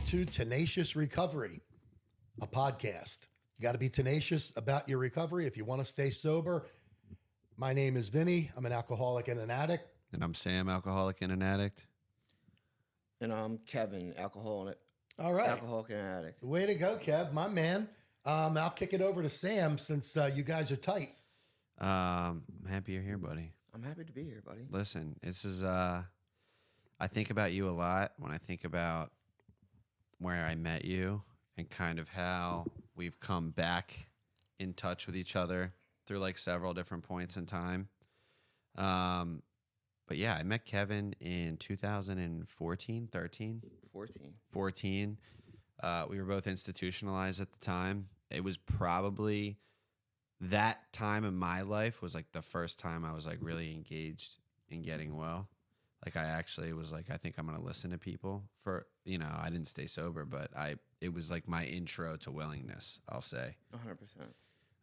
listening to Tenacious Recovery, a podcast. You got to be tenacious about your recovery if you want to stay sober. My name is Vinny. I'm an alcoholic and an addict. And I'm Sam, alcoholic and an addict. And I'm Kevin, alcoholic All right. and addict. Way to go, Kev, my man. I'll kick it over to Sam since you guys are tight. I'm happy you're here, buddy. I'm happy to be here, buddy. Listen, this is, I think about you a lot when I think about where I met you and kind of how we've come back in touch with each other through like several different points in time. But yeah, I met Kevin in 2014, 13? 14. We were both institutionalized at the time. It was probably that time in my life was like the first time I was like really engaged in getting well. Like I actually was like, I think I'm going to listen to people for, I didn't stay sober, but it was like my intro to willingness, I'll say.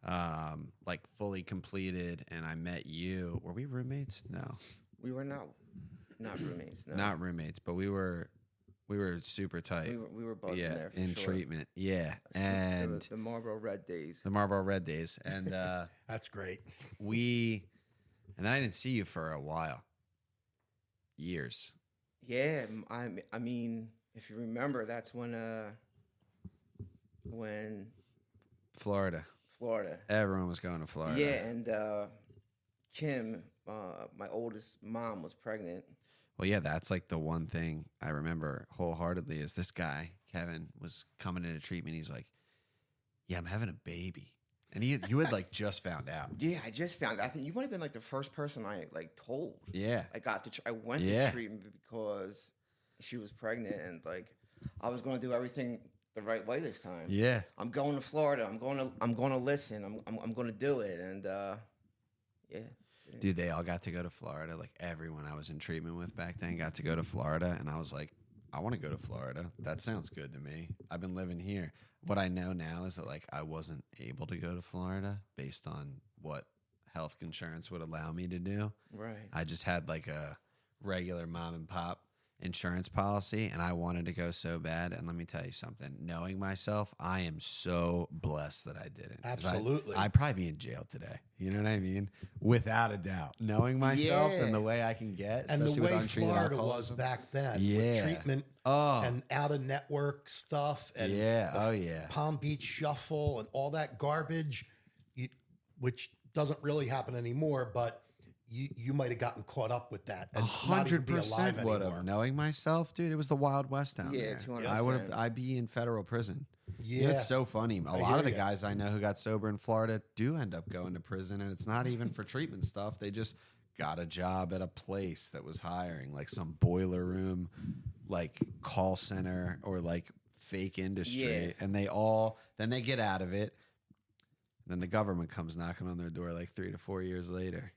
100%. Like fully completed. And I met you. Were we roommates? No. We were not roommates. No. Not roommates, but we were super tight. We were both in there for in sure. treatment. Yeah. And the Marlboro Red days. The Marlboro Red days. And That's great. and then I didn't see you for a while. Years. Yeah, I mean, if you remember, that's when Florida. Everyone was going to Florida. Yeah, and Kim, my oldest mom, was pregnant. Well, yeah, that's like the one thing I remember wholeheartedly is this guy, Kevin, was coming into treatment. He's like, yeah, I'm having a baby. And you had like just found out. Yeah, I just found out. I think you might have been like the first person I like told. Yeah. I went to treatment because she was pregnant and like I was going to do everything the right way this time. Yeah. I'm going to Florida. I'm going to listen. I'm going to do it. And yeah. Dude, they all got to go to Florida. Like everyone I was in treatment with back then got to go to Florida. And I was like, I want to go to Florida. That sounds good to me. I've been living here. What I know now is that like I wasn't able to go to Florida based on what health insurance would allow me to do. Right. I just had like a regular mom and pop insurance policy and I wanted to go so bad. And let me tell you something, knowing myself, I am so blessed that I didn't. Absolutely. I'd probably be in jail today. You know what I mean? Without a doubt. Knowing myself and the way I can get, And the especially way with untreated Florida was alcoholism. back then Yeah. with treatment and out-of-network stuff and Palm Beach Shuffle and all that garbage, which doesn't really happen anymore, but you might have gotten caught up with that. And 100% would have. Knowing myself, dude, it was the Wild West down there. 200%. I'd be in federal prison. Yeah. It's so funny. A lot of the guys I know who got sober in Florida do end up going to prison, and it's not even for treatment stuff. They just got a job at a place that was hiring, like some boiler room, like call center or like fake industry. And then they get out of it. Then the government comes knocking on their door like 3 to 4 years later.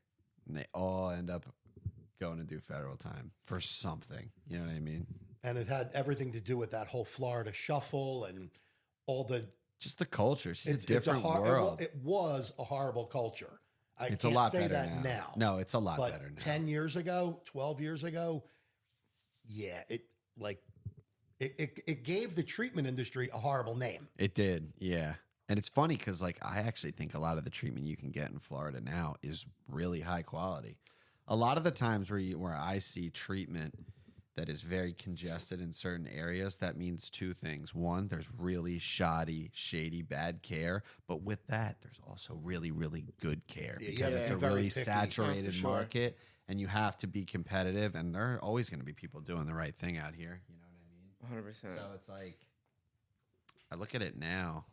And they all end up going to do federal time for something. You know what I mean? And it had everything to do with that whole Florida shuffle and all the... Just the culture. It's just a different world. It was a horrible culture. It's can't a lot say better that now. No, it's a lot but better now. 10 years ago, 12 years ago, yeah, it gave the treatment industry a horrible name. It did, yeah. And it's funny because, like, I actually think a lot of the treatment you can get in Florida now is really high quality. A lot of the times where I see treatment that is very congested in certain areas, that means two things. One, there's really shoddy, shady, bad care. But with that, there's also really, really good care because it's a really saturated market and you have to be competitive. And there are always going to be people doing the right thing out here. You know what I mean? 100%. So it's like, I look at it now.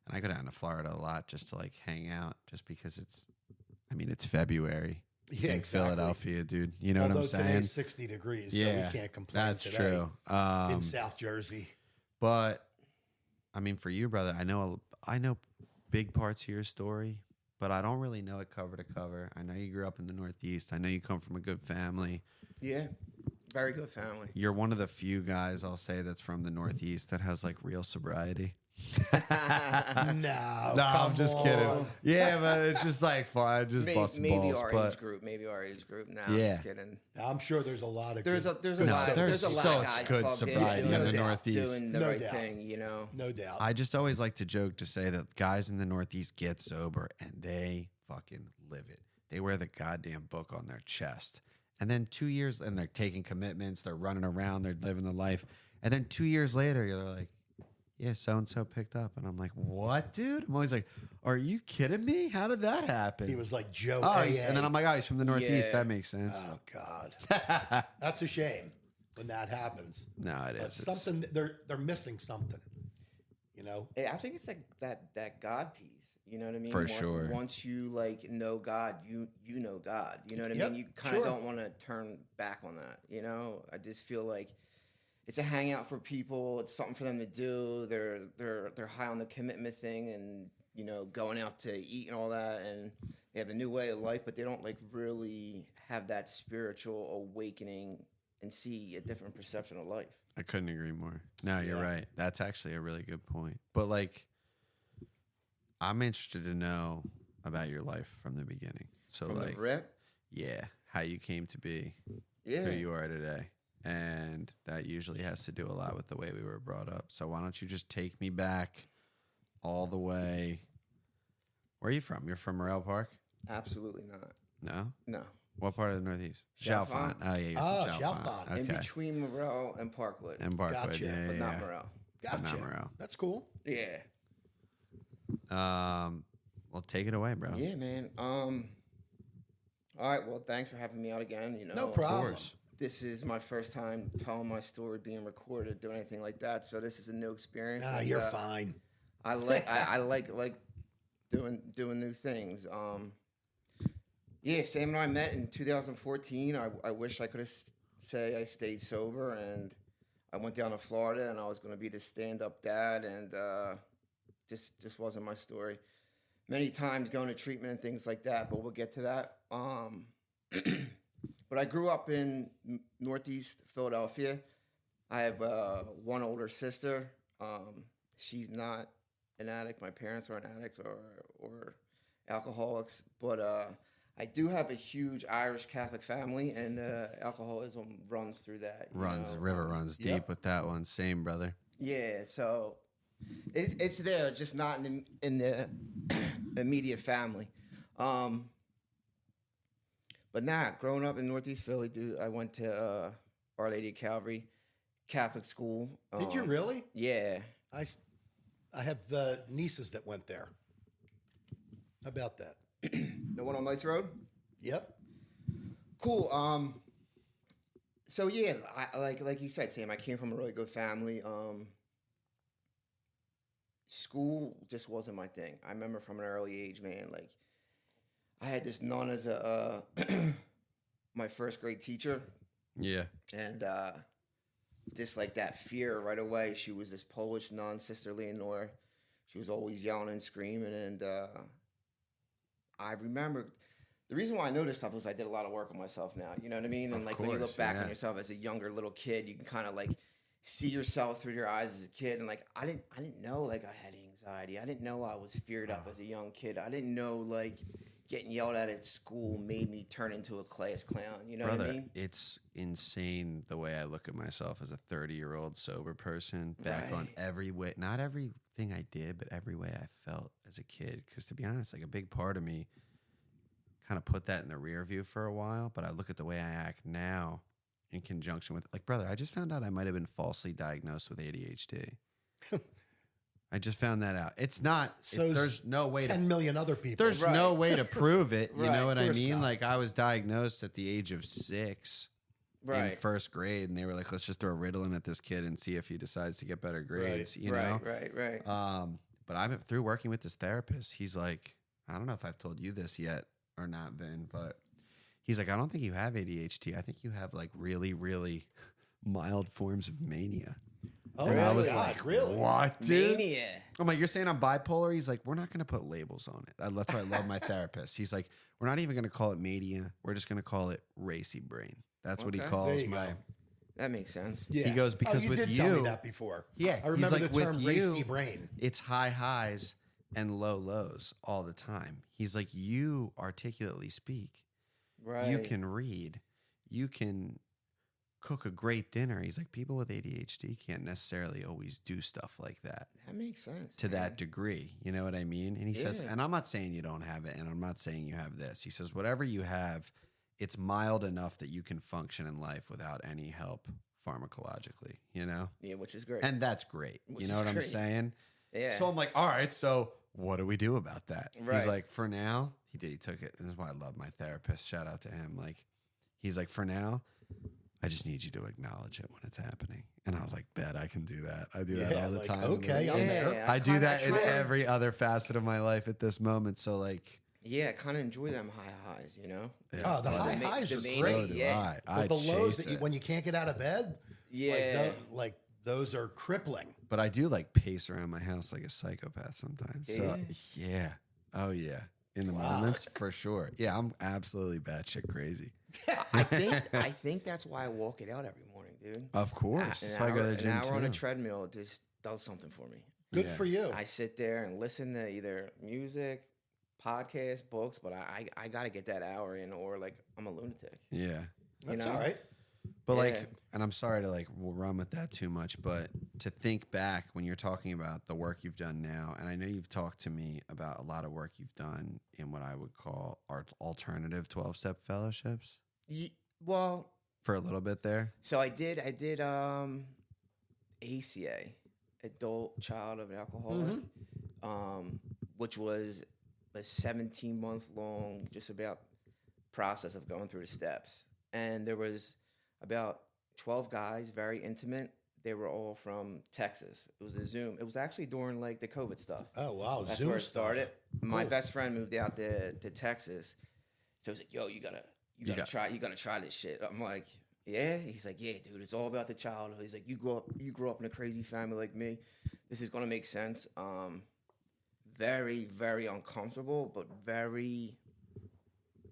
And I go down to Florida a lot just to like hang out, just because it's February in Philadelphia, dude. You know what I'm saying? Today's 60 degrees, so we can't complain. That's today true. In South Jersey. But I mean, for you, brother, I know big parts of your story, but I don't really know it cover to cover. I know you grew up in the Northeast. I know you come from a good family. Yeah, very good family. You're one of the few guys, I'll say, that's from the Northeast that has like real sobriety. No, I'm just kidding. on. Yeah, but it's just like fun. Just busting balls. Maybe our age group. No, Yeah. I'm just kidding. I'm sure there's a lot of There's a good, lot of such guys good plugged in sobriety in doing, the Northeast. doing the No right doubt. thing, you know. no doubt. I just always like to joke to say that guys in the Northeast get sober and they fucking live it. They wear the goddamn book on their chest. And then 2 years, and they're taking commitments, they're running around, they're living the life. And then 2 years later, you're like, yeah, so-and-so picked up. And I'm like, what, dude? I'm always like, are you kidding me? How did that happen? He was like Joe. And then I'm like, oh, he's from the Northeast. Yeah. That makes sense. Oh God, that's a shame when that happens. No, it But is. something they're missing something. You know, I think it's like that God piece. You know what I mean? For sure. Once you like know God, you know God. You know what I Yep, mean? You kind of sure. don't want to turn back on that. You know, I just feel like it's a hangout for people. It's something for them to do. They're high on the commitment thing, and you know, going out to eat and all that, and they have a new way of life, but they don't like really have that spiritual awakening and see a different perception of life. I couldn't agree more. No, you're Yeah. right. That's actually a really good point. But like, I'm interested to know about your life from the beginning. So From like, the rip, yeah, how you came to be yeah. who you are today. And that usually has to do a lot with the way we were brought up. So why don't you just take me back all the way? Where are you from? You're from Morel Park? Absolutely not. No? No. What part of the Northeast? Chalfont. Oh, yeah, you're Oh, from Chalfont. Chalfont. In Okay. between Morel and Parkwood, And Parkwood, Gotcha, yeah, but yeah, not yeah. Morel. But not gotcha. Morel. That's cool. Yeah. Well, take it away, bro. Yeah, man. All right. Well, thanks for having me out again. You know, No problem. course. This is my first time telling my story, being recorded, doing anything like that. So this is a new experience. Nah, and, you're fine. I like doing new things. Yeah, Sam and I met in 2014. I wish I could have say I stayed sober, and I went down to Florida, and I was going to be the stand-up dad, and just wasn't my story. Many times going to treatment and things like that, but we'll get to that. But I grew up in Northeast Philadelphia. I have one older sister. She's not an addict. My parents aren't addicts or alcoholics, but I do have a huge Irish Catholic family, and alcoholism runs through that. River runs deep Yep. with that one. Same, brother. Yeah, so it's there, just not in the immediate family. But growing up in Northeast Philly, dude, I went to Our Lady of Calvary Catholic school. Did you really? Yeah. I have nieces that went there. How about that? The one on Lights Road? Yep. Cool. So yeah, I, like you said, Sam, I came from a really good family. School just wasn't my thing. I remember from an early age, man, like I had this nun as a my first grade teacher, Yeah. and just like that fear right away. She was this Polish nun, Sister Leonore. She was always yelling and screaming, and I remember the reason why I know this stuff was I did a lot of work on myself now. You know what I mean? And Of like when you look course, back yeah. on yourself as a younger little kid, you can kind of like see yourself through your eyes as a kid. And like I didn't know like I had anxiety. I didn't know I was feared up as a young kid. I didn't know like getting yelled at school made me turn into a class clown. You know Brother, what I mean? it's insane the way I look at myself as a 30-year-old sober person back on Right. every way, not everything I did, but every way I felt as a kid. Because to be honest, like a big part of me kind of put that in the rear view for a while, but I look at the way I act now in conjunction with, like, brother, I just found out I might have been falsely diagnosed with ADHD. I just found that out. It's not, there's no way 10 million other people. there's Right. no way to prove it. You Right, know what of I course mean? not. Like I was diagnosed at the age of 6 in Right. first grade, and they were like, let's just throw Ritalin at this kid and see if he decides to get better grades, you know? Right. But I've been through working with this therapist. He's like, I don't know if I've told you this yet or not, Vin, but he's like, I don't think you have ADHD. I think you have like really, really mild forms of mania. Oh, And I really? was God, like, really? what, dude? Mania. I'm like, you're saying I'm bipolar? He's like, we're not going to put labels on it. That's why I love my therapist. He's like, we're not even going to call it mania. We're just going to call it racy brain. That's what he Okay. calls There you my go. That makes sense. Yeah. He goes, because you with did you, tell me that before. yeah, I remember he's like, the term with racy you, brain. it's high highs and low lows all the time. He's like, you articulately speak. Right. You can read. You can cook a great dinner. He's like, people with ADHD can't necessarily always do stuff like that. That makes sense. To man. that degree. You know what I mean? And he says, Yeah. and I'm not saying you don't have it, and I'm not saying you have this. He says, whatever you have, it's mild enough that you can function in life without any help pharmacologically, you know? Yeah, which is great. And that's great. Which You know is what I'm great. saying? Yeah. So I'm like, all right, so what do we do about that? He's Right. like, for now, he took it. And this is why I love my therapist. Shout out to him. Like, he's like, for now, I just need you to acknowledge it when it's happening. And I was like, bet I can do that. I do that all the like, time. okay, I'm there. Yeah, I do kinda that in try- every other facet of my life at this moment. So like, Yeah, kind of enjoy them high highs, you know? Oh, the buddy. high highs The are main- great. So do Yeah. I But the lows, chase that it. when you can't get out of bed, Yeah. like those are crippling. But I do like pace around my house like a psychopath sometimes. So yeah. Oh yeah. In the moments, for sure. Yeah, I'm absolutely batshit crazy. I think that's why I walk it out every morning, dude. Of course. That's An why I go to hour- the gym An hour on a too. treadmill just does something for me. Good Yeah. for you. I sit there and listen to either music, podcasts, books, but I got to get that hour in, or like I'm a lunatic. Yeah. That's know? all right. But Yeah. like, and I'm sorry to like run with that too much, but to think back when you're talking about the work you've done now, and I know you've talked to me about a lot of work you've done in what I would call alternative 12-step fellowships Well, for a little bit there. so I did ACA, adult child of an alcoholic, which was a 17-month long just about process of going through the steps. And there was about 12 guys, very intimate. They were all from Texas. It was a Zoom. It was actually during like the COVID stuff. Oh wow, That's Zoom where it stuff. started. My Cool. best friend moved out to Texas, so he's like, "Yo, you gotta try this shit." I'm like, "Yeah." He's like, "Yeah, dude, it's all about the childhood." He's like, "You grew up in a crazy family like me. This is gonna make sense." Very, very uncomfortable, but very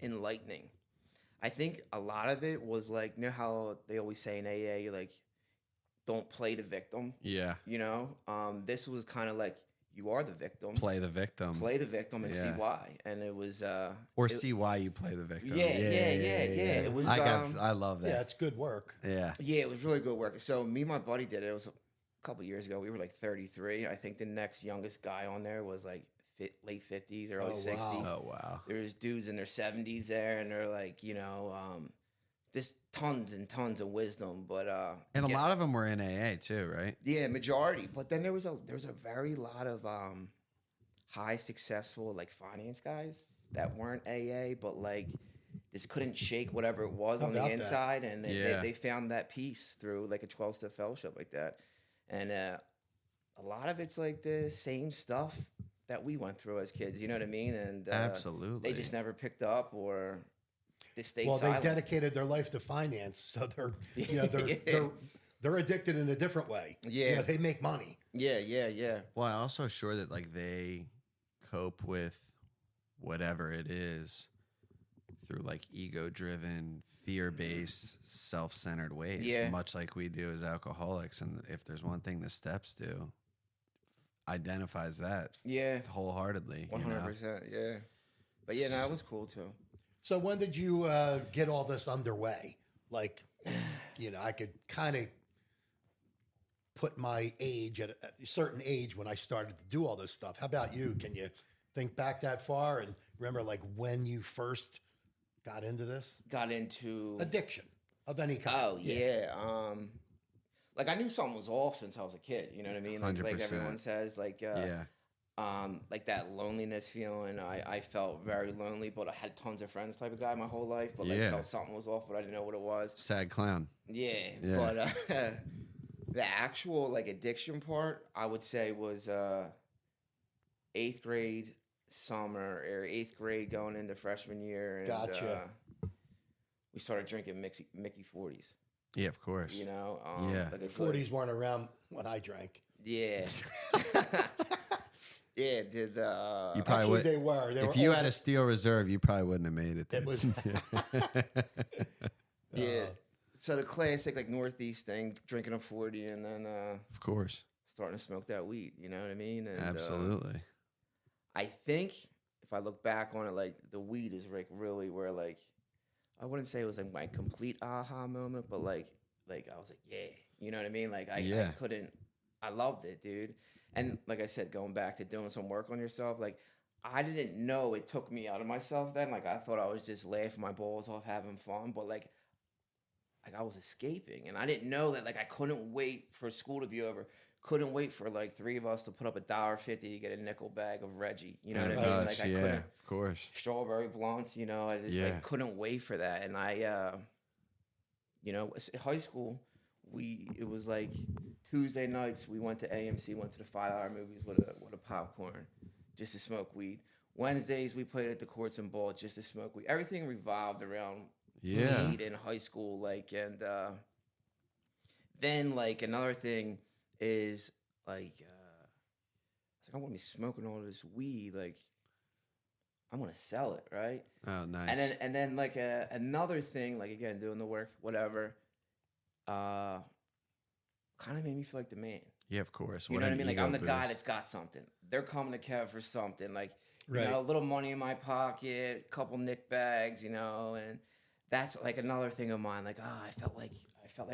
enlightening. I think a lot of it was like, you know how they always say in AA, like, don't play the victim. Yeah. You know, this was kind of like, you are the victim. Play the victim. Play the victim and see Yeah. why. And it was Or see why you play the victim. Yeah. It was I love that. Yeah, it's good work. Yeah. yeah, it was really good work. So me and my buddy did it. It was a couple years ago. We were like 33. I think the next youngest guy on there was like late 50s, early Oh, 60s. wow. Oh wow. There's dudes in their 70s there, and they're like, you know, just tons and tons of wisdom. But And yeah, a lot of them were in AA too, right? yeah, majority. But then there was a very lot of high successful like finance guys that weren't AA, but like just couldn't shake whatever it was How on the about that? inside, and Yeah. they found that peace through like a 12-step fellowship like that. And a lot of it's like the same stuff that we went through as kids. You know what I mean? And Absolutely. they just never picked up, or they stayed Well, silent. they dedicated their life to finance, so they're they're addicted in a different way. Yeah. You know, they make money. Yeah. Well, I also sure that like they cope with whatever it is through like ego-driven, fear-based, self-centered ways, Yeah. much like we do as alcoholics. And if there's one thing the steps do, identifies that Yeah. wholeheartedly. 100%. Yeah. But yeah, no, it was cool too. So when did you get all this underway? Like, you know, I could kind of put my age at a certain age when I started to do all this stuff. How about you? Can you think back that far and remember like when you first got into this? Got into Addiction of any kind. Oh yeah. Like I knew something was off since I was a kid. You know what I mean? Like 100%. everyone says, like Yeah. like that loneliness feeling. I felt very lonely, but I had tons of friends type of guy my whole life. But like Yeah. felt something was off, but I didn't know what it was. Sad clown. Yeah. Yeah. But the actual like addiction part, I would say was 8th grade summer or 8th grade going into freshman year. And, Gotcha. we started drinking Mickey 40s. Yeah, of course. You know, Yeah. like a good- 40s weren't around when I drank. Yeah. Yeah, did the You probably Actually, would. they were. They If were you old. had a steel reserve, you probably wouldn't have made it. It was yeah. So the classic like Northeast thing, drinking a 40 and then of course, starting to smoke that weed. You know what I mean? And, absolutely. I think if I look back on it, like the weed is like really where like I wouldn't say it was like my complete aha moment, but like I was like, yeah, you know what I mean? Like I couldn't, I loved it, dude. And like I said, going back to doing some work on yourself, like I didn't know it took me out of myself then. Like I thought I was just laughing my balls off, having fun, but like I was escaping, and I didn't know that. Like I couldn't wait for school to be over. Couldn't wait for like 3 of us to put up $1.50 to get a nickel bag of Reggie. You know what I mean? Like I couldn't. Of course. Strawberry blunts. You know, I just like couldn't wait for that. And I, you know, high school, it was like Tuesday nights we went to AMC, went to the $5 movies with a popcorn, just to smoke weed. Wednesdays we played at the courts and ball just to smoke weed. Everything revolved around weed in high school, like, and then like another thing is like, it's like I want to be smoking all this weed, like I'm gonna sell it, right? Oh, nice. And then like another thing, like again doing the work, whatever, kind of made me feel like the man. Yeah, of course. You know what I mean? Like I'm the guy that's got something. They're coming to Kev for something, like you know, a little money in my pocket, a couple Nick bags, you know, and that's like another thing of mine. Like, I felt like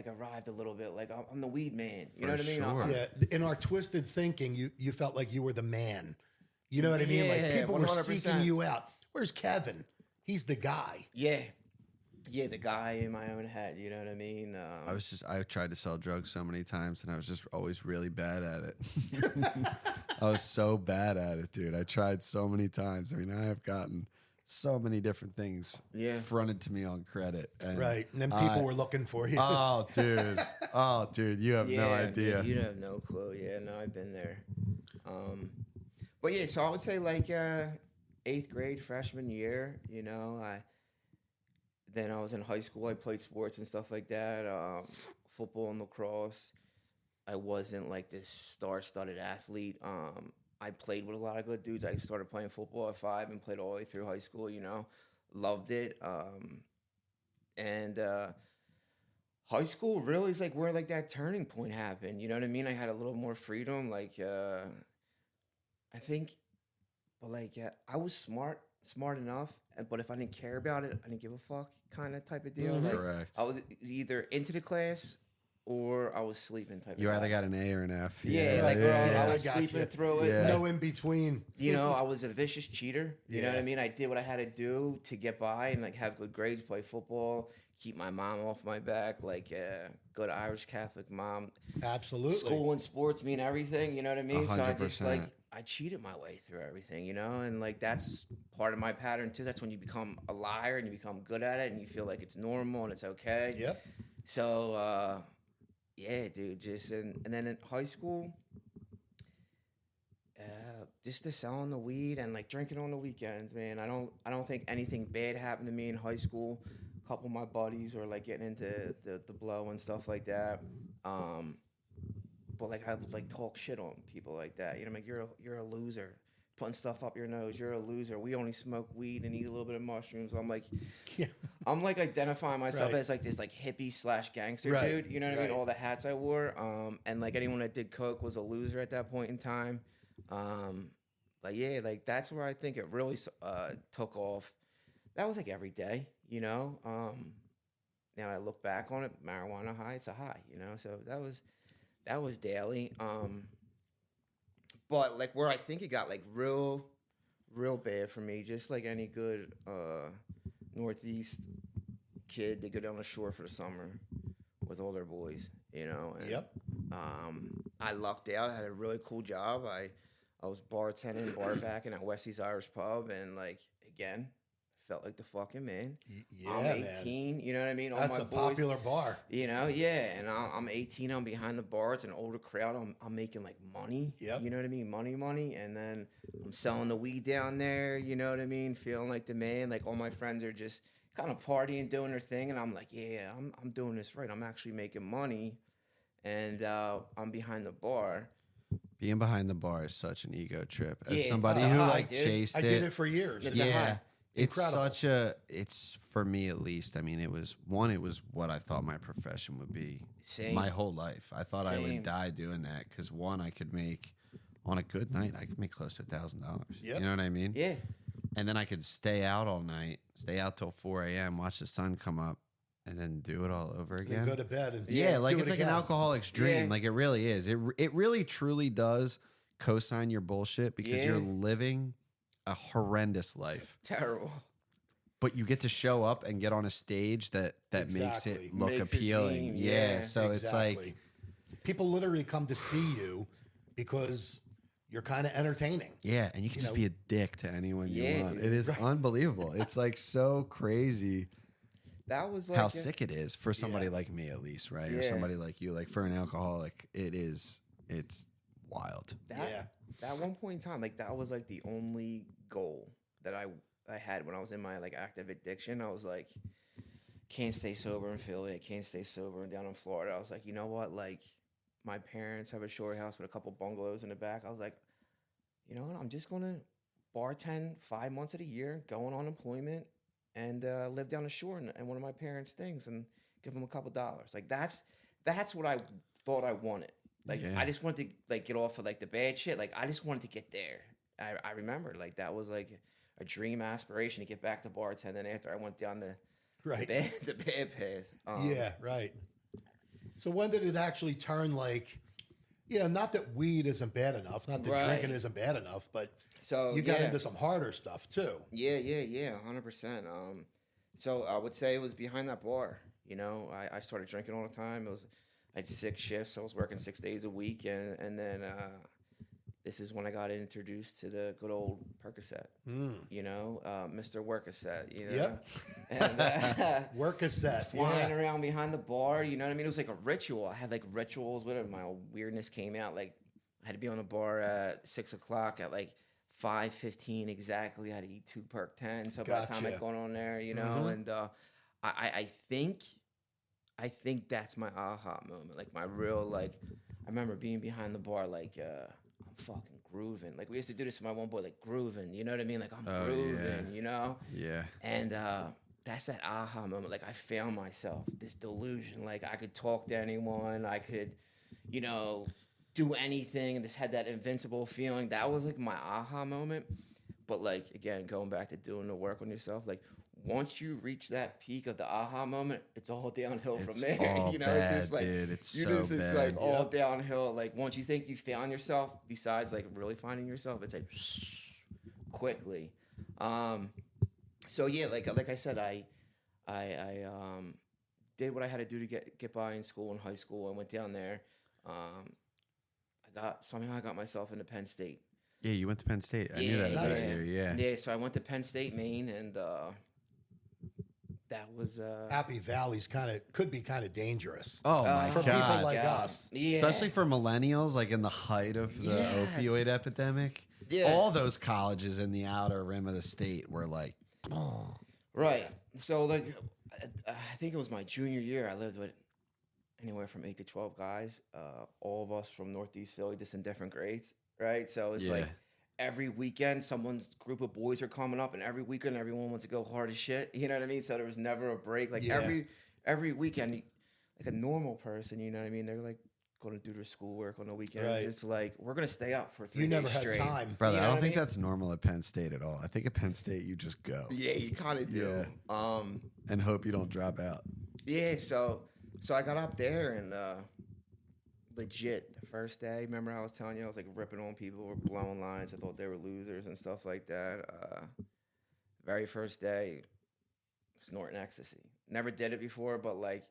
I arrived a little bit. Like I'm the weed man. You know what I mean? Sure. Yeah. In our twisted thinking, you felt like you were the man. You know what I mean? Like people 100%. Were seeking you out. Where's Kevin? He's the guy. Yeah. Yeah, the guy in my own head. You know what I mean? I tried to sell drugs so many times, and I was just always really bad at it. I was so bad at it, dude. I tried so many times. I mean, I have gotten so many different things fronted to me on credit. And right. And then people were looking for you. Oh, dude. You have no idea. Dude, you have no clue. Yeah, no, I've been there. But yeah, so I would say like 8th grade, freshman year, you know, then I was in high school. I played sports and stuff like that, football and lacrosse. I wasn't like this star-studded athlete. I played with a lot of good dudes. I started playing football at 5 and played all the way through high school, you know. Loved it. And high school really is like where like that turning point happened. You know what I mean? I had a little more freedom. Like, I think, but like, I was smart enough. But if I didn't care about it, I didn't give a fuck kind of type of deal. Mm-hmm. Like, correct. I was either into the class or I was sleeping type of You either got an A or an F. Yeah, like I was sleeping through it. Yeah. No in between. You know, I was a vicious cheater. You know what I mean? I did what I had to do to get by and like have good grades, play football, keep my mom off my back, like good Irish Catholic mom. Absolutely. School and sports mean everything, you know what I mean? 100%. So I just like, I cheated my way through everything, you know? And like that's part of my pattern too. That's when you become a liar and you become good at it and you feel like it's normal and it's okay. Yep. So, yeah, dude, just and then in high school, just to selling the weed and like drinking on the weekends, man. I don't think anything bad happened to me in high school. A couple of my buddies were like getting into the blow and stuff like that. But like I would like talk shit on people like that. You know, like you're a loser. Putting stuff up your nose, you're a loser. We only smoke weed and eat a little bit of mushrooms. I'm like, I'm like identifying myself as like this like hippie / gangster dude. You know what I mean? All the hats I wore. And like anyone that did coke was a loser at that point in time. But yeah, like that's where I think it really took off. That was like every day, you know. Now I look back on it, marijuana high, it's a high, you know. So that was daily. But like where I think it got like real bad for me, just like any good Northeast kid, they go down the shore for the summer with all their boys, you know. And, I lucked out. I had a really cool job. I was bartending, bar backing at Westie's Irish Pub, and like again, felt like the fucking man. Yeah, I'm 18, man. You know what I mean? All That's my a boys, popular bar. You know, yeah. And I'm 18. I'm behind the bar. It's an older crowd. I'm making like money. Yep. You know what I mean? Money. And then I'm selling the weed down there. You know what I mean? Feeling like the man. Like all my friends are just kind of partying, doing their thing. And I'm like, yeah, I'm doing this right. I'm actually making money. And I'm behind the bar. Being behind the bar is such an ego trip. As Yeah, somebody it's a who high, like dude. chased I did it for years. It's a high. Incredible. It's for me at least. I mean, it was what I thought my profession would be. Same. My whole life. I thought I would Same. die doing that because I could make on a good night, I could make close to $1,000. Yep. You know what I mean? Yeah. And then I could stay out all night, stay out till 4 a.m., watch the sun come up, and then do it all over again. And go to bed and Yeah, like do it's it like an again. alcoholic's dream. Yeah. Like it really is. It really truly does co-sign your bullshit because you're Yeah. living a horrendous life. Terrible. But you get to show up and get on a stage that makes Exactly. it look Makes it appealing. seem- yeah. yeah, So it's like Exactly. People literally come to see you because you're kind of entertaining. yeah, and you can just be a dick to anyone you Yeah, want. dude. It is unbelievable. It's like so crazy That was like how sick it is for somebody Yeah. like me at least, right? Or Yeah. somebody like you. Like for an alcoholic, it's wild. That one point in time, like that was like the only goal that I had when I was in my like active addiction. I was like, can't stay sober in Philly. I can't stay sober down in Florida. I was like, you know what? Like my parents have a shore house with a couple bungalows in the back. I was like, you know what? I'm just gonna bartend 5 months of the year, go on unemployment, and live down the shore in one of my parents' things and give them a couple dollars. Like that's what I thought I wanted. Like Yeah. I just wanted to like get off of like the bad shit. Like I just wanted to get there. I remember like that was like a dream aspiration to get back to bartending after I went down the Right. the bad path. Yeah, right. So when did it actually turn like, not that weed isn't bad enough, not that Right. drinking isn't bad enough, but So you got into some harder stuff too. Yeah, 100%. So I would say it was behind that bar. I started drinking all the time. I had 6 shifts. I was working 6 days a week, and then this is when I got introduced to the good old Percocet. Mr. Workacet. Yep. And Work a set. flying Yeah. around behind the bar. You know what I mean? It was like a ritual. I had like rituals with it. My weirdness came out. Like I had to be on the bar at 6 o'clock at like 5:15 exactly. I had to eat 2 Perk 10. So by the time I Gotcha. got on there, and I think that's my aha moment. Like my real like, I remember being behind the bar like I'm fucking grooving. Like we used to do this with my one boy, like grooving. You know what I mean? Like I'm grooving. Yeah. And that's that aha moment. Like I found myself, this delusion. Like I could talk to anyone. I could, do anything. And just had that invincible feeling. That was like my aha moment. But like, again, going back to doing the work on yourself, like once you reach that peak of the aha moment, it's all downhill from there. all It's bad, just like, dude. It's it's so like bad. all downhill. Like once you think you found yourself, besides like really finding yourself, it's like quickly. So yeah, like I said, I did what I had to do to get by in school in high school. I went down there. I got myself into Penn State. Yeah, you went to Penn State. I knew that about nice. you. Yeah. Yeah, so I went to Penn State, Maine, and that was Happy Valley's could be kind of dangerous Oh my for god. people like us. Yeah. Especially for millennials, like in the height of the Yes. opioid epidemic. Yeah. All those colleges in the outer rim of the state were like, Right. So like, I think it was my junior year. I lived with anywhere from 8 to 12 guys, all of us from Northeast Philly, just in different grades. Right. So it's Yeah. like every weekend, someone's group of boys are coming up, and every weekend, everyone wants to go hard as shit. You know what I mean? So there was never a break. Like Yeah. every weekend, like a normal person, you know what I mean? They're like going to do their schoolwork on the weekends. Right. It's like we're gonna stay up for 3 You days never had straight. time. brother, You know I don't what I think mean? that's normal at Penn State at all. I think at Penn State you just go Yeah, you kind of do. and hope you don't drop out. Yeah, so I got up there and legit the first day. Remember how I was telling you I was like ripping on people, were blowing lines. I thought they were losers and stuff like that. Very first day, snorting ecstasy. Never did it before, but like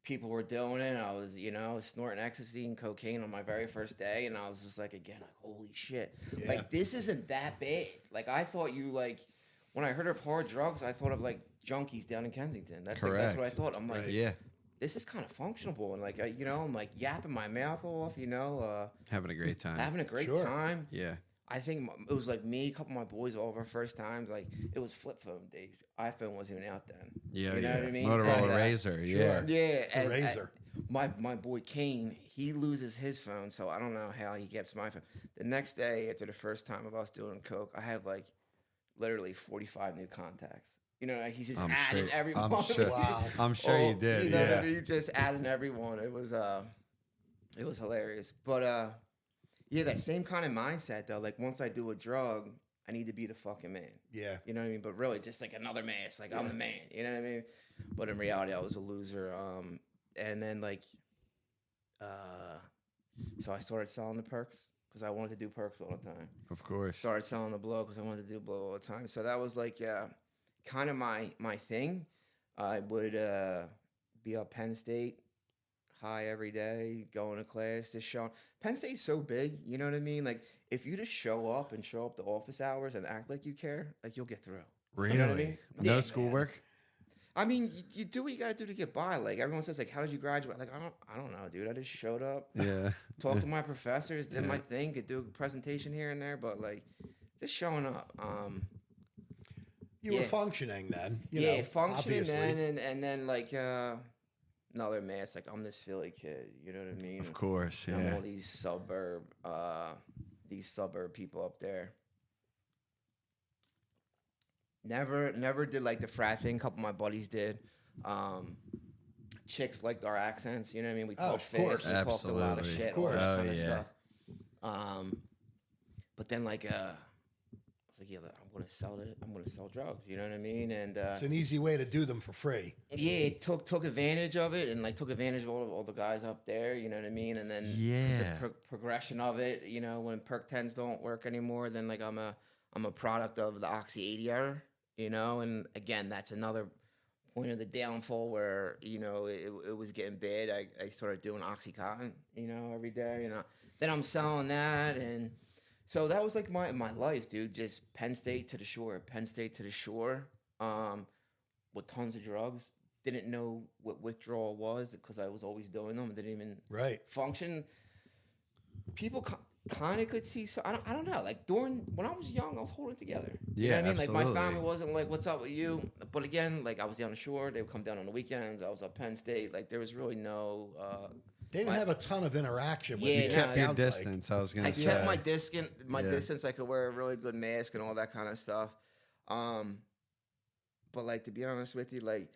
people were doing it. I was, snorting ecstasy and cocaine on my very first day, and I was just like, again, like holy shit, Yeah. like this isn't that bad. Like I thought when I heard of hard drugs, I thought of like junkies down in Kensington. That's what I Correct. thought. I'm like, Right. Yeah. this is kind of functional, and like I'm like yapping my mouth off, Having a great time. having a great Sure. time. yeah. I think it was like me, a couple of my boys, all of our first times. Like it was flip phone days. iPhone wasn't even out then. Yeah. You know yeah. what I mean? Motorola And, Razor. sure. Yeah. Yeah, The and Razor. my boy Kane, he loses his phone, so I don't know how he gets my phone. The next day, after the first time of us doing coke, I have like literally 45 new contacts. You know, like he's just I'm adding sure- everyone. I'm sure- Wow. I'm sure he did. You know what Yeah. I mean? Just adding everyone. It was hilarious. But yeah, that same kind of mindset though. Like once I do a drug, I need to be the fucking man. Yeah. You know what I mean? But really, just like another man. It's like I'm the man. You know what I mean? But in reality, I was a loser. And then like, so I started selling the perks because I wanted to do perks all the time. Of course. Started selling the blow because I wanted to do blow all the time. So that was like kind of my thing. I would be up Penn State high every day, going to class, just showing. Penn State's so big, you know what I mean? Like if you just show up to office hours and act like you care, like you'll get through. Really? You know what I mean? No Yeah, schoolwork? I mean, you do what you got to do to get by. Like everyone says, like, how did you graduate? Like, I don't know, dude. I just showed up, Yeah. talked to my professors, did my thing, could do a presentation here and there, but like, just showing up. You were functioning then. You know, functioning obviously. then, and then like another man. It's like I'm this Philly kid. You know what I mean? Of course. And I'm Yeah. all these suburb people up there. Never did like the frat thing. A couple of my buddies did. Chicks liked our accents. You know what I mean? We talked of course. fast. We talked a lot of Absolutely. shit. Of All course. that Oh, kind of yeah. stuff. But then like I was like, yeah, I'm gonna sell drugs. You know what I mean? And It's an easy way to do them for free. yeah, took advantage of it and like took advantage of all the guys up there. You know what I mean? And then the progression of it. You know, when perk 10s don't work anymore, then like I'm a product of the Oxy 80 error. You know, and again, that's another point of the downfall where, you know, it was getting bad. I started doing Oxycontin, you know, every day. And then I'm selling that. And so that was like my life, dude. Just Penn State to the shore, with tons of drugs. Didn't know what withdrawal was because I was always doing them. Didn't even function. People kind of could see. So I don't know. Like when I was young, I was holding it together. You know what I mean? Absolutely. Like my family wasn't like, "What's up with you?" But again, like I was down the shore. They would come down on the weekends. I was up Penn State. Like there was really no. They didn't have a ton of interaction with Yeah, you. no, it Kept your sounds distance. I was I gonna say. kept my distance. I could wear a really good mask and all that kind of stuff. But like to be honest with you, like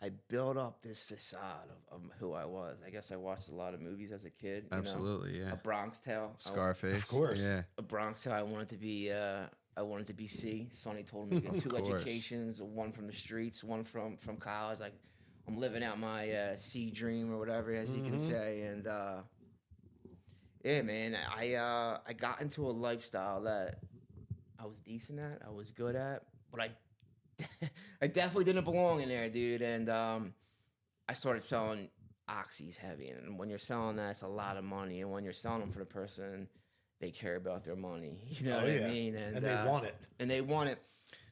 I built up this facade of who I was. I guess I watched a lot of movies as a kid. You Absolutely. know? Yeah. A Bronx Tale. Scarface. Of course. Yeah. A Bronx Tale. I wanted to be C. Sonny told me to get two course. educations, one from the streets, one from college. Like I'm living out my C dream or whatever, as you can say. And yeah, man, I got into a lifestyle that I was decent at, I was good at, but I definitely didn't belong in there, dude. And I started selling oxys heavy, and when you're selling that, it's a lot of money. And when you're selling them for the person, they care about their money. You know what I mean? And they want it. And they want it.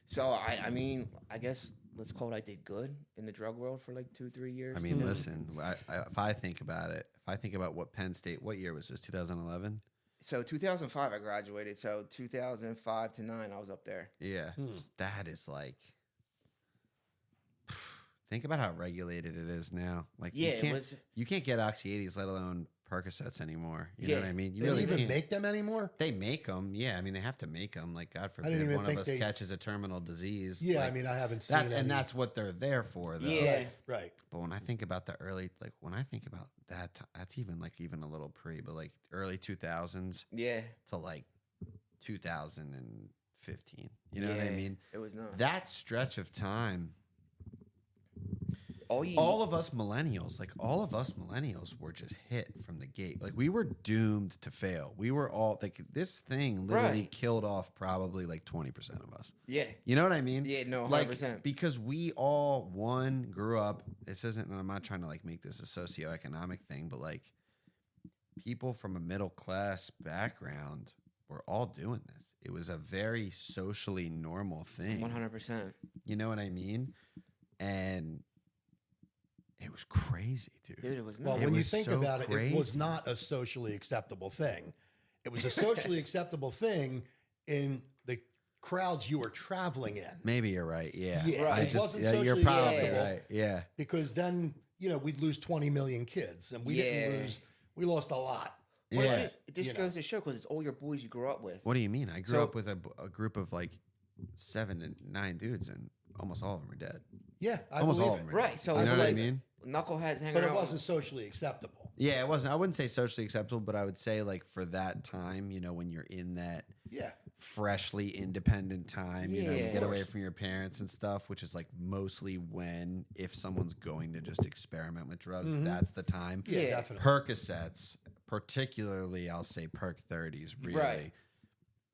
So I mean, I guess let's call it I did good in the drug world for like 2-3 years. I mean, listen. If I think about it, if I think about what Penn State, what year was this? 2011. So 2005, I graduated. So 2005 to 9, I was up there. Yeah, that is like. Think about how regulated it is now. Like, Yeah, you can't get Oxy 80s, let alone Percocets anymore. You know what I mean? You They really don't even can't. make them anymore? They make them, yeah. I mean, they have to make them. Like, God didn't forbid even one of think us they- catches a terminal disease. Yeah, like, I mean, I haven't seen that's any. and that's what they're there for, though. Yeah. Right. But when I think about the early, like when I think about that, that's even a little pre, but like early 2000s Yeah. to like 2015. You know what I Yeah, mean? It was not. That stretch of time. All All of us millennials were just hit from the gate. Like we were doomed to fail. We were all like this thing literally killed off probably like 20% of us. Yeah. You know what I mean? Yeah, no, 100%. Like, because we all grew up. This isn't, and I'm not trying to like make this a socioeconomic thing, but like people from a middle class background were all doing this. It was a very socially normal thing. 100%. You know what I mean? And it was crazy, dude. Dude, it was Well, not. when you was think so about it, it was crazy. not a socially acceptable thing. It was a socially acceptable thing in the crowds you were traveling in. Maybe you're right. Yeah. Yeah, I it just, wasn't you're socially probably acceptable. right. Yeah. Because then, we'd lose 20 million kids. And we didn't lose, we lost a lot. Well, Yeah. it just goes to show because it's all your boys you grew up with. What do you mean? I grew So- up with a group of like 7 to 9 dudes, and almost all of them are dead. Yeah, I Almost believe all it. of them. Right. So You it's know what I like mean? knuckleheads hanging But it around. wasn't socially acceptable. Yeah, it wasn't. I wouldn't say socially acceptable, but I would say like for that time, you know, when you're in that Yeah. freshly independent time, you know, you Yeah. get Of away course. from your parents and stuff, which is like mostly when if someone's going to just experiment with drugs, that's the time. Yeah, Yeah. definitely. Percocets, particularly, I'll say Perc 30s, really Right.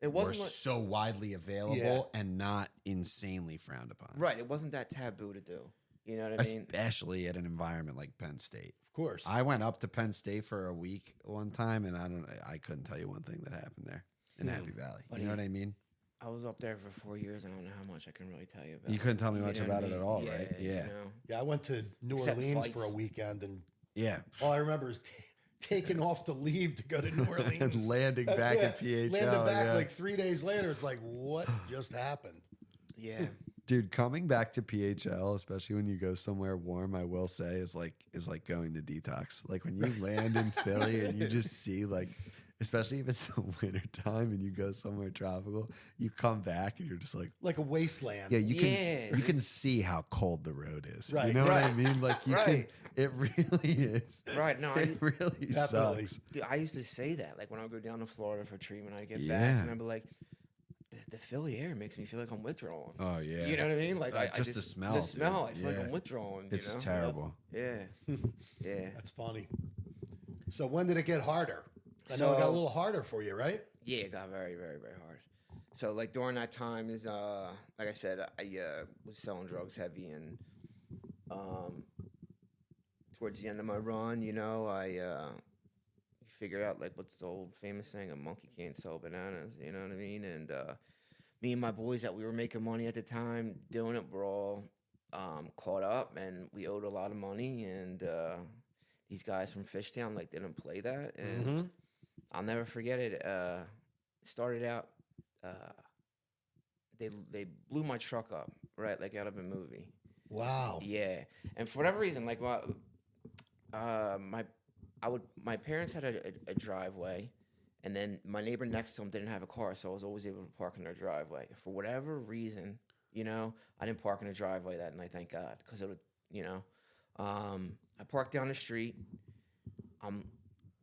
It were wasn't like, so widely available and not insanely frowned upon. right. It wasn't that taboo to do. You know what I mean? Especially at an environment like Penn State. Of course. I went up to Penn State for a week one time, and I couldn't tell you one thing that happened there in Happy Valley. You know what I mean? I was up there for 4 years. I don't know how much I can really tell you about. You couldn't tell me You much know what about I it at mean? all, Yeah, right? you Yeah. know? Yeah, I went to New Except Orleans for a fights. weekend, and Yeah. all I remember is taking off to leave to go to New Orleans. And landing That's back it. at PHL. Landed back yeah. like 3 days later. It's like, what just happened? Yeah. Dude, coming back to PHL, especially when you go somewhere warm, I will say, is like going to detox. Like when you land in Philly and you just see like, especially if it's the winter time and you go somewhere tropical, you come back and you're just like A wasteland. yeah, you Yeah. can see how cold the road is. Right, You know what I right. mean? Like you Right. can, it really is. Right. No, It really Definitely. sucks. dude, I used to say that. Like when I would go down to Florida for treatment, I'd get Yeah. back and I'd be like, the Philly air makes me feel like I'm withdrawing. Oh yeah. You know what I mean? Like I just the just, smell, The smell. dude. I feel like Yeah. I'm withdrawing. It's you know? terrible. Yeah. Yeah. That's funny. So when did it get harder? I know it got a So- little harder for you, right? Yeah, it got very, very, very hard. So like during that time is like I said, I was selling drugs heavy, and towards the end of my run, you know, I figured out like what's the old famous saying, a monkey can't sell bananas, you know what I mean? And me and my boys that we were making money at the time doing it, we're all caught up, and we owed a lot of money, and these guys from Fishtown like didn't play that, and I'll never forget it. Started out, they blew my truck up, right, like out of a movie. Wow. Yeah, and for whatever reason, like my parents had a driveway, and then my neighbor next to them didn't have a car, so I was always able to park in their driveway. For whatever reason, you know, I didn't park in the driveway that night, thank God, because it would, you know, I parked down the street. I'm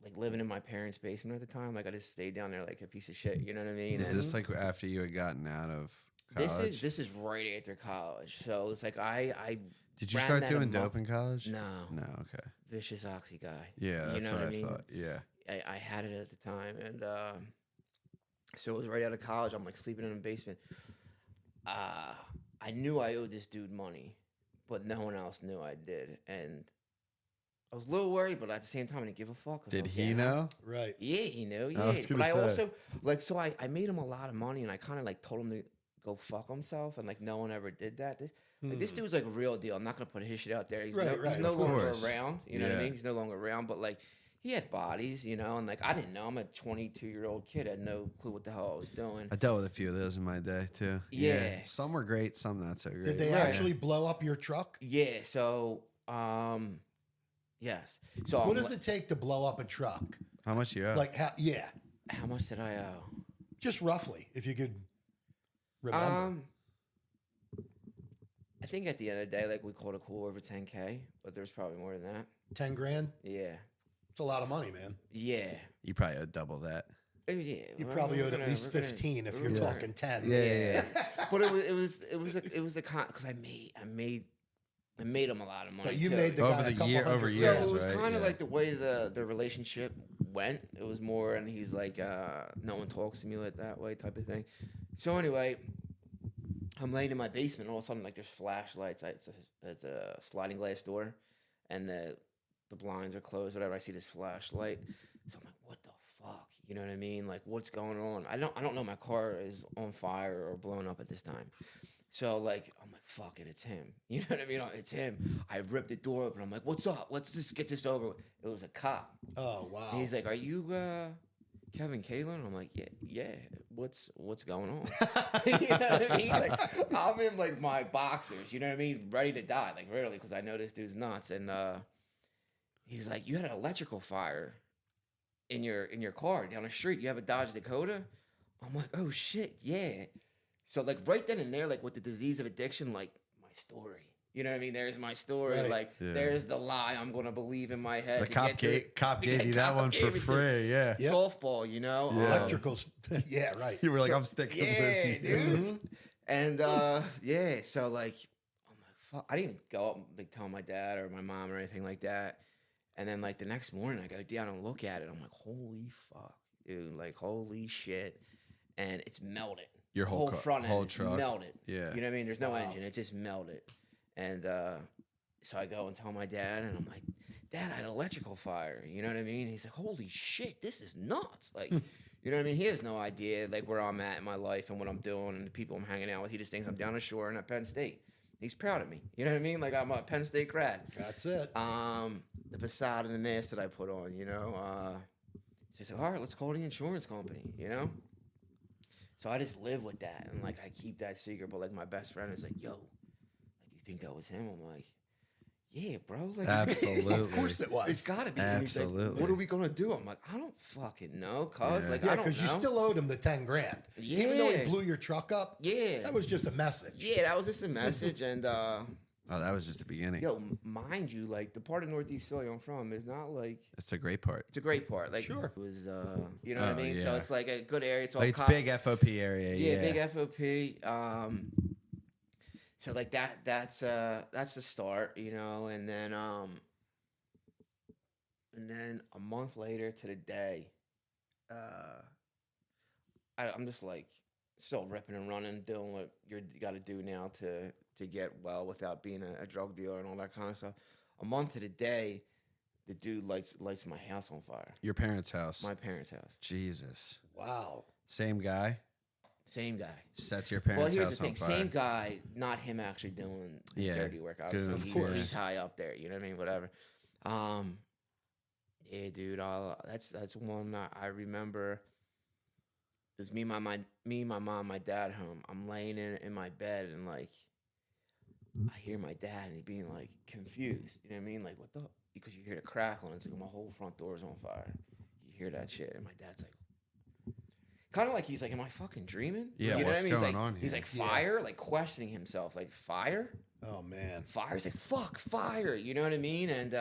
like living in my parents' basement at the time. Like I just stayed down there like a piece of shit. You know what I mean? Is And this like after you had gotten out of college? this is right after college. So it's like I Did you ran start that doing amok. dope in college? No, No, okay. vicious oxy guy. Yeah, that's you know what what I I mean? thought. Yeah. I had it at the time, and so it was right out of college. I'm like sleeping in a basement. I knew I owed this dude money, but no one else knew I did, and I was a little worried, but at the same time, I didn't give a fuck. 'Cause I Did was he getting know? Right. Yeah, he knew. I Yeah, was but gonna I say. also like so I made him a lot of money, and I kind of like told him to go fuck himself, and like no one ever did that. This dude's like a real deal. I'm not gonna put his shit out there. He's Right, right, he's no of longer course. around. You know what I Yeah. mean? He's no longer around. But like he had bodies, you know, and like I didn't know. I'm a 22-year-old kid. I had no clue what the hell I was doing. I dealt with a few of those in my day too. Yeah. Some were great, some not so great. Did they Right. actually blow up your truck? Yeah. So yes. So What does it take to blow up a truck? How much you owe? Like, yeah, how much did I owe? just roughly, if you could remember. I think at the end of the day, like we called it cool over 10K, but there's probably more than that. 10 grand? Yeah. It's a lot of money, man. Yeah. you probably owe double that. Yeah. You we're- probably we're owed at gonna- least we're gonna- 15 if we're you're gonna- talking 10. Yeah. But it was the con because I made him a lot of money. But you too. made the Over guy the a couple year- hundred over grand. So years, it was right? kind of Yeah. like the way the relationship went. It was more, and he's like, no one talks to me like that way type of thing. So anyway, I'm laying in my basement. All of a sudden, like there's flashlights. It's a sliding glass door, and the blinds are closed. Whatever. I see this flashlight. So I'm like, what the fuck? You know what I mean? Like, what's going on? I don't know. My car is on fire or blown up at this time. So like, I'm like, fuck it, it's him. You know what I mean? It's him. I ripped the door open. I'm like, what's up? Let's just get this over with. It was a cop. Oh, wow. And he's like, are you Kevin Kalen? I'm like, yeah. What's going on? You know what I mean? Like, I'm in like my boxers. You know what I mean? Ready to die, like literally, because I know this dude's nuts. And he's like, you had an electrical fire in your car down the street. You have a Dodge Dakota? I'm like, oh shit, yeah. So like right then and there, like with the disease of addiction, like my story. You know what I mean? There's my story. Right. Like there's the lie I'm going to believe in my head. The cop gave you that one for free. Yeah. Yep. Softball, you know? Yeah. Electricals. Yeah, right. You were like, I'm sticking with Yeah, you. dude. And yeah, so like, I'm like, fuck. I didn't go up and like tell my dad or my mom or anything like that. And then like the next morning, I go down and look at it. I'm like, holy fuck, dude! Like, holy shit! And it's melted. Your whole front end is truck melted. Yeah, you know what I mean. There's no engine. It just melted. And so I go and tell my dad, and I'm like, Dad, I had an electrical fire. You know what I mean? He's like, holy shit, this is nuts. Like, you know what I mean? He has no idea like where I'm at in my life and what I'm doing and the people I'm hanging out with. He just thinks I'm down the shore and at Penn State. He's proud of me. You know what I mean? Like I'm a Penn State grad. That's it. The facade and the mask that I put on, you know. So he said, all right, let's call the insurance company, you know. So I just live with that, and like I keep that secret. But like my best friend is like, yo, like, do you think that was him? I'm like, yeah, bro. Like, absolutely. Of course it was. It's gotta be. Absolutely. He's like, what are we gonna do? I'm like, I don't fucking know, cuz. Yeah. Like, Yeah, I don't know. because you still owed him the $10,000. Even though he Yeah. blew your truck up. Yeah. That was just a message. Yeah, that was just a message, and Oh, that was just the beginning. yo, mind you, like the part of Northeast Philly I'm from is not like. That's a great part. It's a great part. Like, Sure. it was, you know what I mean? So yeah. it's like a good area. It's all Like, it's cops. big FOP area. Yeah, Yeah, big FOP. So like that's the start, you know, and then a month later to the day, I'm just like still ripping and running, doing what you got to do now to get well without being a drug dealer and all that kind of stuff. A month to the day, the dude lights my house on fire. Your parents' house. My parents' house. Jesus. Wow. Same guy Same guy. sets your Well, parents' here's house the thing. on fire. Same guy, not him actually doing the Yeah, dirty work. Obviously, of he's course. high up there. You know what I mean? Whatever. Yeah, dude. That's one that I remember. It was me, my mom, my dad home. I'm laying in my bed and like I hear my dad and he being like confused. You know what I mean? Like what the? Because you hear the crackling. It's like my whole front door is on fire. You hear that shit, and my dad's like, kind of like he's like, "Am I fucking dreaming?" Yeah, you know what's what I mean? going He's like, on he's here? like fire, like questioning himself, like fire. Oh, man. Fire. He's like, fuck, fire. You know what I mean? And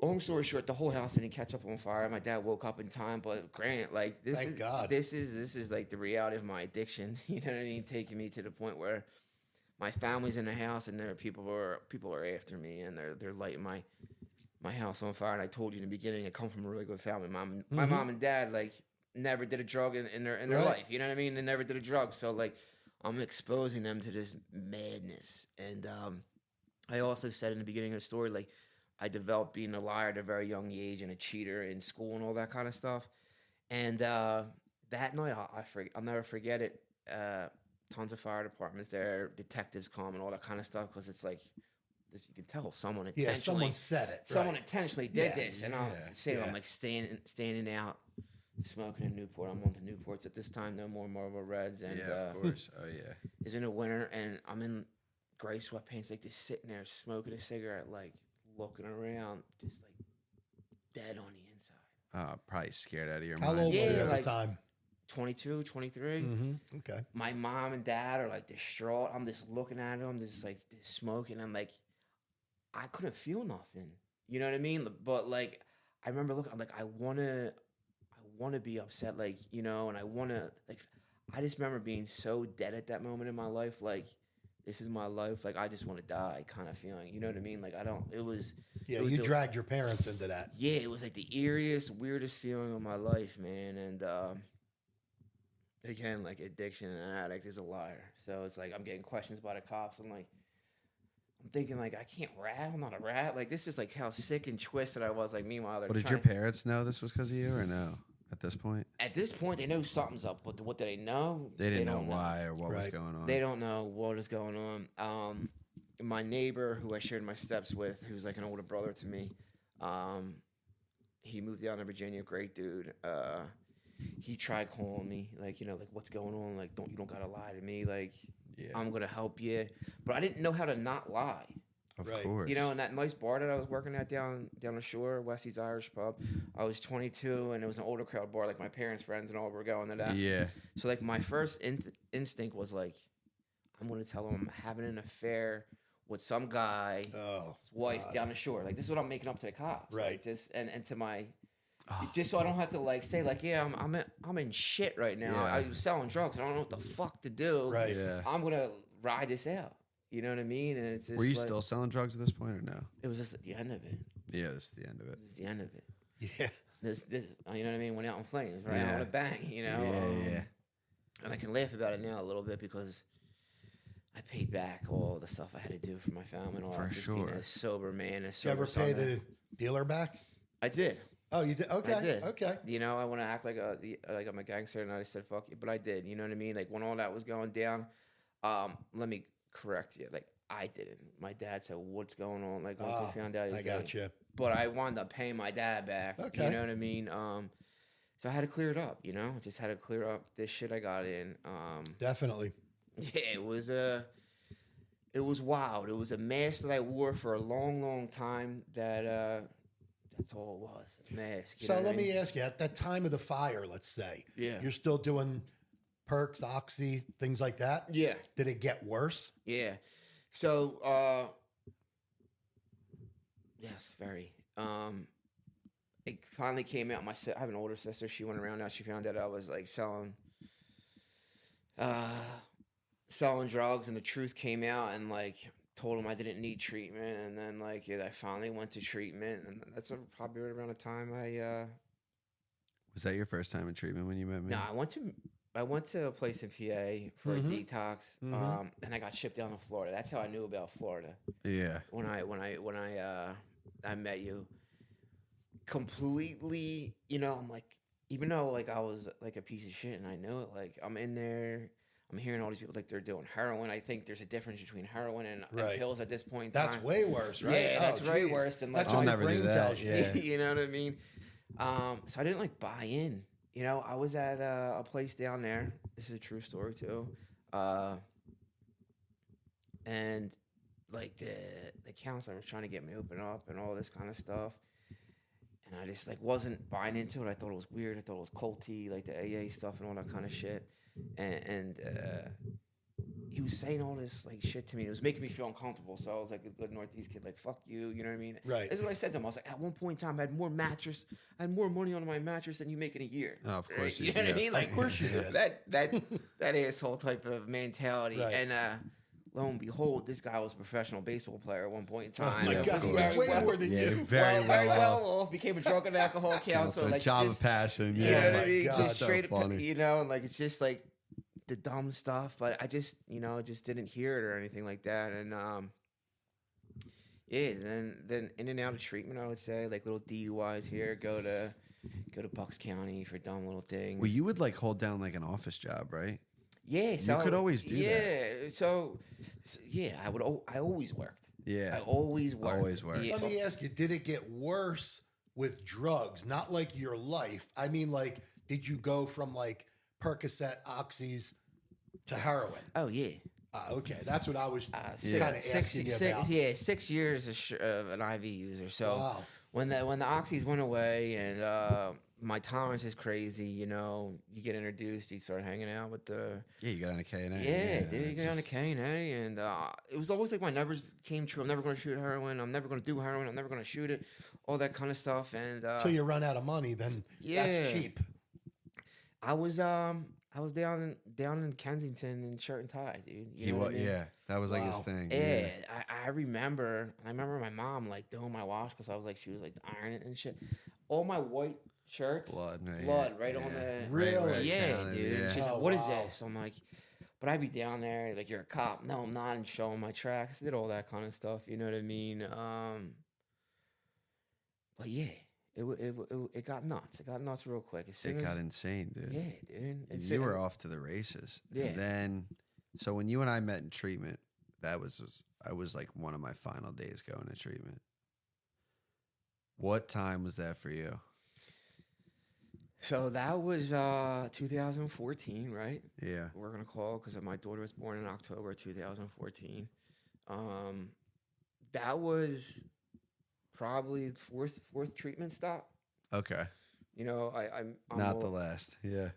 long story short, the whole house didn't catch up on fire. My dad woke up in time, but granted, like Thank God. this is like the reality of my addiction. You know what I mean? Taking me to the point where my family's in the house and there are people are after me and they're lighting my house on fire. And I told you in the beginning, I come from a really good family. My mom and dad like never did a drug in their Right. life. You know what I mean? They never did a drug. So like I'm exposing them to this madness. And I also said in the beginning of the story, like I developed being a liar at a very young age and a cheater in school and all that kind of stuff. And that night, I'll never forget it. Tons of fire departments there, detectives come and all that kind of stuff because it's like this. You can tell someone intentionally. Yeah, someone said it. Someone right. intentionally did Yeah, this, and I'm saying I'm like standing out, smoking in Newport. I'm on the Newports at this time, no more Marlboro Reds, and Yeah, of course. Oh yeah. it's in the winter, and I'm in gray sweatpants, like just sitting there smoking a cigarette, like looking around, just like dead on the inside. Probably scared out of your How mind. old were Yeah, you at like- the time? 22, 23. Mm-hmm. Okay. My mom and dad are like distraught. I'm just looking at them, just like smoking. I'm like, I couldn't feel nothing. You know what I mean? But like, I remember looking. I'm like, I wanna be upset, like you know, and I wanna like. I just remember being so dead at that moment in my life. Like, this is my life. Like, I just want to die, kind of feeling. You know what I mean? Like, I don't. It was. Yeah, it was you the- dragged your parents into that. Yeah, it was like the eeriest, weirdest feeling of my life, man. And again, like addiction and an addict is a liar. So it's like I'm getting questions by the cops. I'm thinking like I can't rat. I'm not a rat. Like this is like how sick and twisted I was. Like meanwhile, they're But did trying your parents know this was because of you or no? At this point, at this point they know something's up. But what do they know? they didn't know don't why or what was Right. going on. They don't know what is going on. My neighbor, who I shared my steps with, who's like an older brother to me, he moved down to Virginia. Great dude. He tried calling me, like, you know, like, what's going on? Like, you don't gotta lie to me. Like, Yeah. I'm gonna help you. But I didn't know how to not lie. Of course. You know, in that nice bar that I was working at down the shore, Westie's Irish Pub, I was 22, and it was an older crowd bar. Like, my parents' friends and all were going to that. Yeah. So, like, my first instinct was, like, I'm going to tell him I'm having an affair with some guy's wife down the shore. Like, this is what I'm making up to the cops. Right. Like, just, and to my... just so I don't have to like say like, yeah, I'm in shit right now. Yeah. I was selling drugs. I don't know what the fuck to do. Right. Yeah. I'm gonna ride this out. You know what I mean? And it's just Were you like, still selling drugs at this point or no? It was just at the end of it. Yeah, this is the end of it. It was the end of it. Yeah. This you know what I mean? Went out in flames, right? Yeah. Out with a bang, you know? Yeah. And I can laugh about it now a little bit because I paid back all the stuff I had to do for my family and all For that. Just sure. being a sober man, a Did you sober ever pay son. the dealer back? I did. Oh, you did? Okay. I did. Okay. You know, I want to act like I'm a gangster, and I said fuck you, but I did. You know what I mean? Like when all that was going down, let me correct you. Like I didn't. My dad said, "What's going on?" Like once he found out, I got you. But I wound up paying my dad back. Okay. You know what I mean? So I had to clear it up. You know, just had to clear up this shit I got in. Definitely. Yeah, it was wild. It was a mask that I wore for a long, long time. That's all it was. A mask. So let me ask you, at that time of the fire, let's say, you're still doing perks, oxy, things like that? Yeah. Did it get worse? Yeah. So, yes, very. It finally came out. I have an older sister. She went around now. She found out I was like selling drugs, and the truth came out, and like told him I didn't need treatment, and then like I finally went to treatment, and that's probably right around the time I. Was that your first time in treatment when you met me? No, I went to a place in PA for a detox, and I got shipped down to Florida. That's how I knew about Florida. Yeah. When I met you, completely, you know, I'm like, even though like I was like a piece of shit and I knew it, like I'm in there, I'm hearing all these people like they're doing heroin. I think there's a difference between heroin and pills at this point in time. That's way worse, right? Yeah, that's way worse than like That's I'll what my never do brain that, tells you. yeah. you know what I mean? So I didn't like buy in. You know, I was at a place down there. This is a true story too. And like the counselor was trying to get me open up and all this kind of stuff. And I just like wasn't buying into it. I thought it was weird. I thought it was culty, like the AA stuff and all that kind of shit. And he was saying all this like shit to me. It was making me feel uncomfortable. So I was like a good Northeast kid, like fuck you. You know what I mean? Right. This is what I said to him. I was like, at one point in time, I had more money on my mattress than you make in a year. Oh, of course you know what I mean? Like, Of course you did. that asshole type of mentality. Right. And lo and behold, this guy was a professional baseball player at one point in time. Oh my Yeah, of God, course. way more than you. Very well off. Became a drug and alcohol counselor. Like job just, of passion. you Yeah. know what my I mean? God. Just So straight funny. you know, and like it's just like the dumb stuff. But I just, you know, just didn't hear it or anything like that. And yeah, then in and out of treatment, I would say, like little DUIs here, go to Bucks County for dumb little things. Well, you would like hold down like an office job, right? Yeah, so You could always do that. Yeah, so yeah, I always worked. Yeah. I always worked. Always worked. Yeah, Let me ask you, did it get worse with drugs? Not like your life. I mean, like, did you go from like Percocet, Oxys to heroin? oh yeah. Okay, that's what I was kind of Six asking you about. 6 years of an IV user. So Wow. when the Oxys went away and my tolerance is crazy, you know, you get introduced, you start hanging out with the Yeah, you got on a K&A. yeah, dude, you it's get on a just- K&A, and it was always like my numbers came true. I'm never going to shoot heroin. I'm never going to do heroin. I'm never going to shoot it. All that kind of stuff. And Until you run out of money, then yeah. that's cheap. I was down in Kensington in shirt and tie, dude. You know what I mean? Yeah, that was like his Wow. thing. Yeah, I remember my mom like doing my wash because I was like she was like ironing and shit. All my white shirts, Blood on the Really? yeah, counted, dude. yeah. She's Oh, like, "What is wow. this?" I'm like, "But I'd be down there like you're a cop." No, I'm not. And showing my tracks, did all that kind of stuff. You know what I mean? But yeah, it got nuts. It got nuts real quick. As soon It as, got insane, dude. yeah, dude. And You were off to the races. Yeah. And then, so when you and I met in treatment, I was like one of my final days going to treatment. What time was that for you? So that was 2014, right? Yeah. We're gonna call because my daughter was born in October 2014. That was probably the fourth treatment stop. Okay. You know, I'm Not the last. Yeah.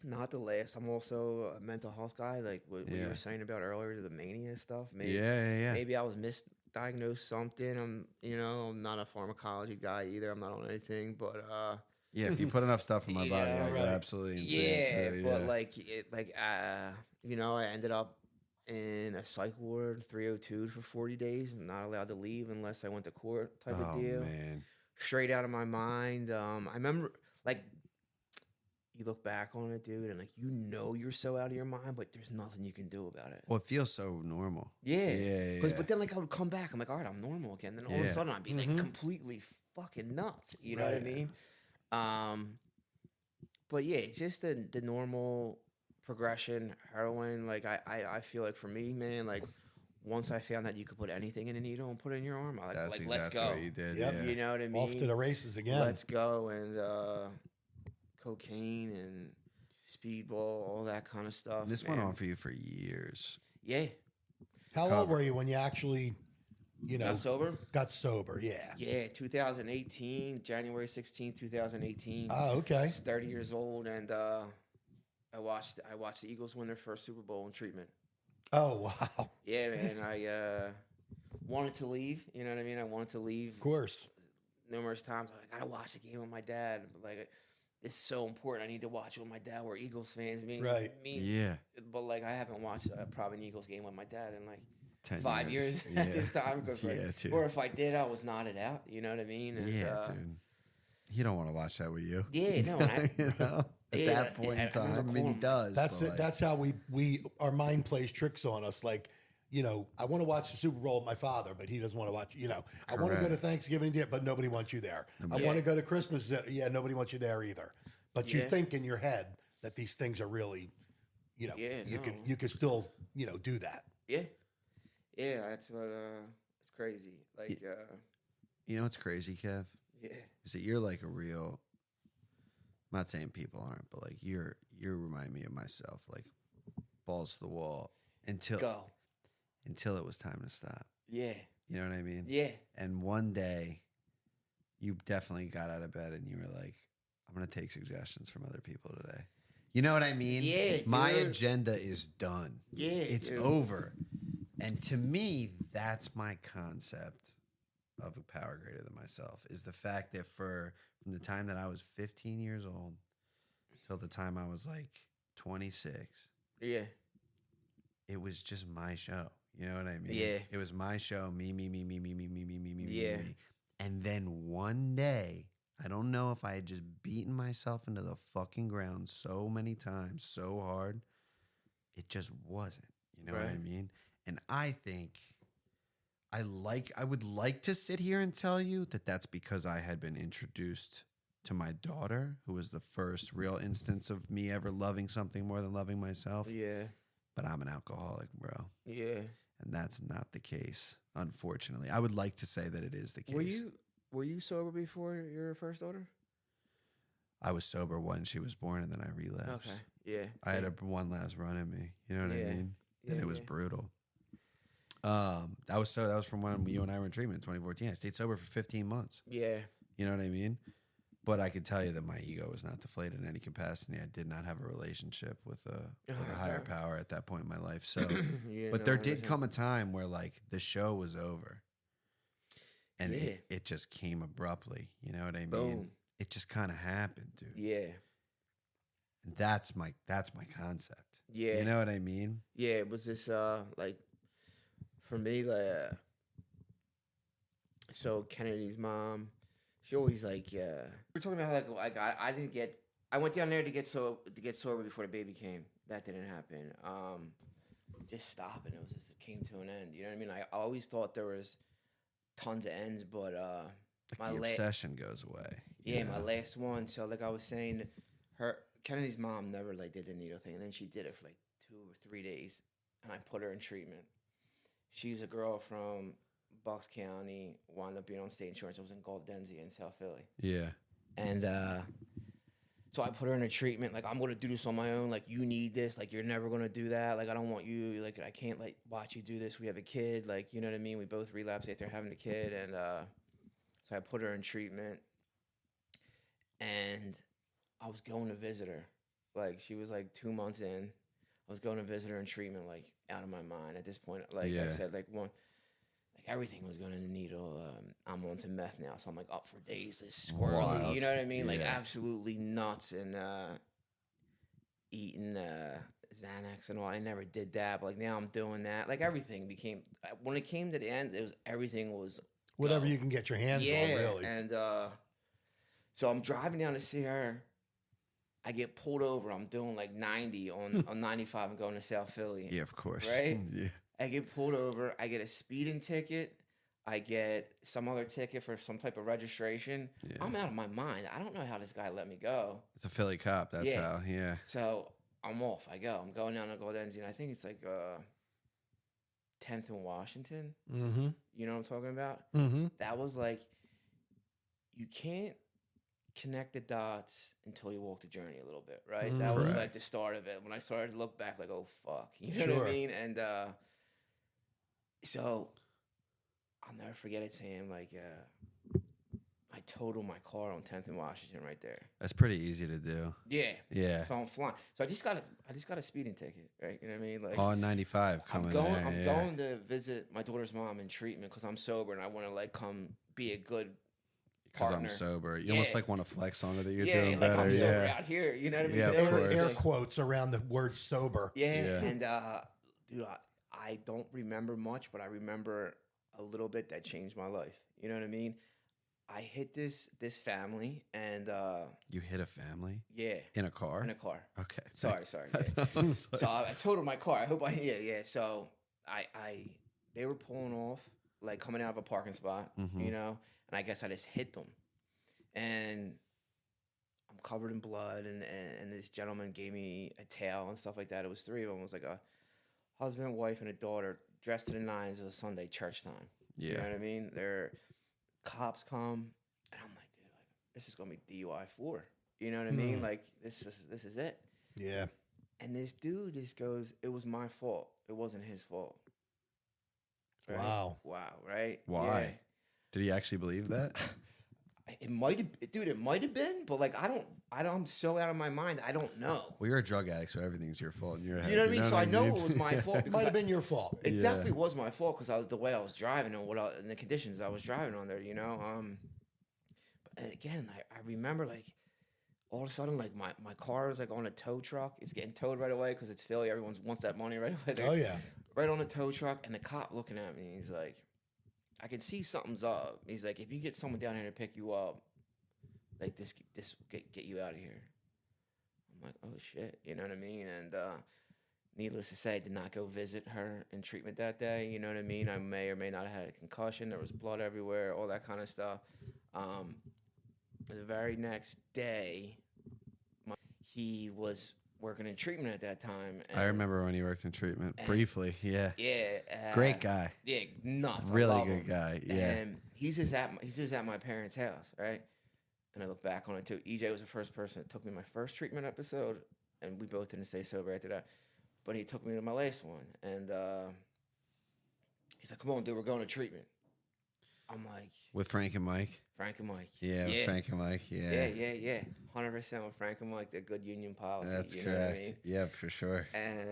Not the last. I'm also a mental health guy, like what you were saying about earlier, the mania stuff. Maybe, maybe I was misdiagnosed something. I'm not a pharmacology guy either. I'm not on anything, but yeah, if you put enough stuff in my body, I go absolutely insane. Yeah, but I ended up in a psych ward, 302 for 40 days, and not allowed to leave unless I went to court type of deal. Man. Straight out of my mind. I remember, like, you look back on it, dude, and, like, you're so out of your mind, but there's nothing you can do about it. Well, it feels so normal. Yeah. But then, like, I would come back. I'm like, all right, I'm normal again. Then all of a sudden, I'd be, like, completely fucking nuts. You know what I mean? But, yeah, just the normal progression, heroin. Like, I feel like for me, man, like, once I found that you could put anything in a needle and put it in your arm, I That's exactly let's go. What you did. Yep. Yeah. You know what I mean? Off to the races again. Let's go. And cocaine and speedball, all that kind of stuff. This went on for you for years. Yeah. How old were you when you actually, got sober? Got sober, yeah. Yeah, 2018, January 16th, 2018. Oh, okay. I was 30 years old, and I watched the Eagles win their first Super Bowl in treatment. Oh, wow. Yeah, man. I wanted to leave. You know what I mean? I wanted to leave. Of course. Numerous times. I got to watch a game with my dad. Like, it's so important. I need to watch it with my dad. We're Eagles fans. Yeah. But, like, I haven't watched probably an Eagles game with my dad in, like, 10 5 years at this time. Or if I did, I was nodded out. You know what I mean? And, dude. He don't want to watch that with you. Yeah, no. At that point in time, I mean, he does. That's it. That's how our mind plays tricks on us. Like, I want to watch the Super Bowl with my father, but he doesn't want to watch. I want to go to Thanksgiving Day, but nobody wants you there. I want to go to Christmas. Nobody wants you there either. But you think in your head that these things are really, you could still, do that. Yeah, that's what. It's crazy. Like, what's crazy, Kev? Yeah, is that you're like a real. I'm not saying people aren't, but like you remind me of myself, like balls to the wall until it was time to stop. Yeah. You know what I mean? Yeah. And one day you definitely got out of bed and you were like, I'm going to take suggestions from other people today. You know what I mean? Yeah. My agenda is done. Yeah. It's over. And to me, that's my concept of a power greater than myself, is the fact that from the time that I was 15 years old till the time I was like 26. Yeah. It was just my show. You know what I mean? Yeah. It was my show. Me. Yeah. Me. And then one day, I don't know if I had just beaten myself into the fucking ground so many times, so hard, it just wasn't. You know what I mean? And I think I would like to sit here and tell you that that's because I had been introduced to my daughter, who was the first real instance of me ever loving something more than loving myself. Yeah. But I'm an alcoholic, bro. Yeah. And that's not the case, unfortunately. I would like to say that it is the case. Were you sober before your first daughter? I was sober when she was born, and then I relapsed. Okay. Yeah. I had one last run in me. You know what I mean? And it was brutal. That was from when you and I were in treatment in 2014. I stayed sober for 15 months. Yeah. You know what I mean? But I can tell you that my ego was not deflated in any capacity. I did not have a relationship with a higher power at that point in my life. So, but there did come a time where like the show was over, and it just came abruptly. You know what I mean? Boom. It just kind of happened, dude. Yeah. And that's my concept. Yeah. You know what I mean? Yeah. It was this like for me so Kennedy's mom. She always like, we're talking about I went down there to get sober before the baby came. That didn't happen. Just stopping. It came to an end. You know what I mean? I always thought there was tons of ends, but my obsession goes away. Yeah, my last one. So like I was saying, Kennedy's mom never like did the needle thing, and then she did it for like 2 or 3 days, and I put her in treatment. She's a girl from Bucks County, wound up being on state insurance. I was in Gold Denzia in South Philly. Yeah. And So I put her in a treatment. Like, I'm going to do this on my own. Like, you need this. Like, you're never going to do that. Like, I don't want you. Like, I can't, like, watch you do this. We have a kid. Like, you know what I mean? We both relapsed after having a kid. And so I put her in treatment. And I was going to visit her. Like, she was, like, 2 months in. I was going to visit her in treatment, like, out of my mind at this point. Like I said, like, everything was going in the needle. I'm on to meth now, so I'm like up for days, this squirrely. Wild. You know what I mean? Like absolutely nuts, and eating Xanax and all. I never did that, but like now I'm doing that. Like everything became, when it came to the end, everything was whatever you can get your hands on, really. And so I'm driving down to see her. I get pulled over. I'm doing like 90 on 95 and going to South Philly. Yeah, of course. Right? Yeah. I get pulled over. I get a speeding ticket. I get some other ticket for some type of registration. Yeah. I'm out of my mind. I don't know how this guy let me go. It's a Philly cop. That's how. Yeah. So I'm off. I go. I'm going down to Goldenzie. I think it's like 10th and Washington. Mm-hmm. You know what I'm talking about? Mm-hmm. That was like, you can't connect the dots until you walk the journey a little bit, right? Mm-hmm. That was like the start of it. When I started to look back, like, oh, fuck. You know what I mean? And so I'll never forget it, Sam. Like, I totaled my car on 10th and Washington right there. That's pretty easy to do. Yeah. Yeah. So I'm flying. So I just got a speeding ticket, right? You know what I mean? Like on 95 coming. I'm going to visit my daughter's mom in treatment because I'm sober and I want to like come be a good partner. Because I'm sober. You almost like want to flex on her that you're doing like better. I'm sober out here. You know what I mean? Yeah, air quotes around the word sober. Yeah. And dude, I don't remember much, but I remember a little bit that changed my life. You know what I mean? I hit this family and you hit a family? Yeah. In a car? In a car. Okay. Sorry. Yeah. So I totaled my car. I hope So they were pulling off, like coming out of a parking spot, you know, and I guess I just hit them. And I'm covered in blood and this gentleman gave me a towel and stuff like that. It was 3 of them. It was like a husband, wife, and a daughter dressed to the nines. It was Sunday church time. Yeah. You know what I mean? They're cops come, and I'm like, dude, like this is gonna be DUI 4. You know what I mean? Like this is it. Yeah. And this dude just goes, "It was my fault. It wasn't his fault." Right? Wow. Right? Why? Yeah. Did he actually believe that? It might have been, but like I'm so out of my mind. I don't know. Well, you're a drug addict, so everything's your fault in your head. You know what I mean? So I know it was my fault. It might have been your fault. It definitely was my fault because I was the way I was driving and the conditions I was driving under. You know. But again, I remember like all of a sudden like my car is like on a tow truck. It's getting towed right away because it's Philly. Everyone wants that money right away. Oh yeah. Right on the tow truck, and the cop looking at me. He's like, I can see something's up. He's like, if you get someone down here to pick you up, like this get you out of here. I'm like, oh shit, you know what I mean? And needless to say, I did not go visit her in treatment that day. You know what I mean? I may or may not have had a concussion. There was blood everywhere, all that kind of stuff. The very next day, he was working in treatment at that time. I remember when he worked in treatment briefly. Yeah. Yeah. Great guy. Yeah, nuts. Really good guy. Yeah. And he's just at my parents' house, right? And I look back on it too. EJ was the first person that took me my first treatment episode, and we both didn't stay sober after that. But he took me to my last one, and he's like, "Come on, dude, we're going to treatment." I'm like, with Frank and Mike. Yeah, with Frank and Mike. Yeah. 100% with Frank and Mike. They're good union policy. That's you correct. Know what I mean? Yeah, for sure. And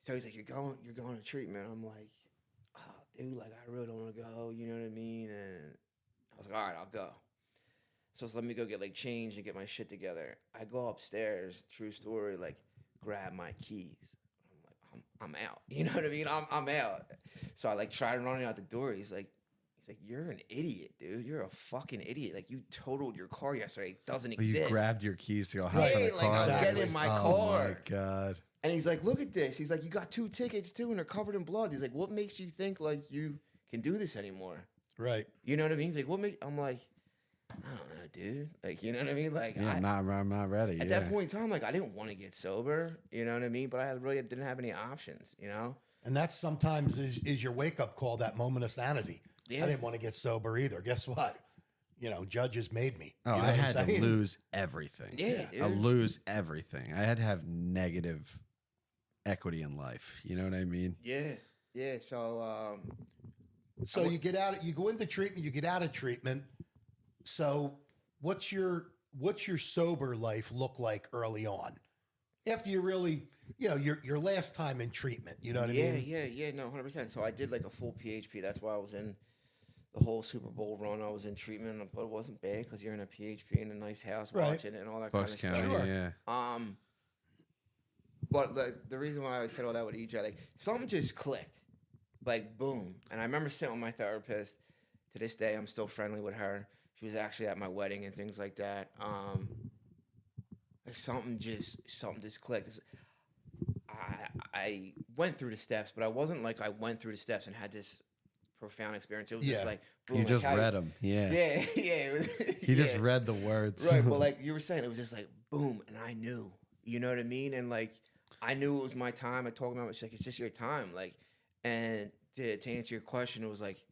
so he's like, "You're going to treatment." I'm like, "Oh, dude, like I really don't want to go." You know what I mean? And I was like, "All right, I'll go." So let me go get like changed and get my shit together. I go upstairs. True story. Like, grab my keys. I'm out. You know what I mean? I'm out. So I like tried running out the door. He's like, "You're an idiot, dude. You're a fucking idiot. Like you totaled your car yesterday. It doesn't exist." You grabbed your keys to go hop in the car. Like I was getting in my car. Oh my God. And he's like, "Look at this." He's like, "You got 2 tickets too, and they're covered in blood." He's like, "What makes you think like you can do this anymore?" Right. You know what I mean? He's like, "What make?" I'm like, "I don't know, dude. Like, you know what I mean? Like, yeah, I'm not ready." At that point in time, like, I didn't want to get sober. You know what I mean? But I really didn't have any options. You know. And that sometimes is your wake up call. That moment of sanity. Yeah. I didn't want to get sober either. Guess what? judges made me. Oh, You know I what I'm had to saying? lose everything. Yeah, I dude. lose everything. I had to have negative equity in life. You know what I mean? Yeah. Yeah. So, So you get out, you go into treatment, you get out of treatment. So what's your sober life look like early on? After you really, your last time in treatment, you know what I mean? Yeah, no, 100%. So I did like a full PHP. That's why I was in the whole Super Bowl run. I was in treatment, but it wasn't bad because you're in a PHP in a nice house Right. watching it and all that Bucks kind of County, stuff. yeah. But the reason why I said all that with EJ, like something just clicked, like boom. And I remember sitting with my therapist. To this day, I'm still friendly with her. She was actually at my wedding and things like that. Like something just clicked. I went through the steps, but I wasn't like I went through the steps and had this profound experience. It was just like boom, You like just how read them. Yeah. Yeah, It was, He just read the words. right. But like you were saying, it was just like boom, and I knew. You know what I mean? And like I knew it was my time. I told him, I was like, it's just your time. Like, and to answer your question, it was like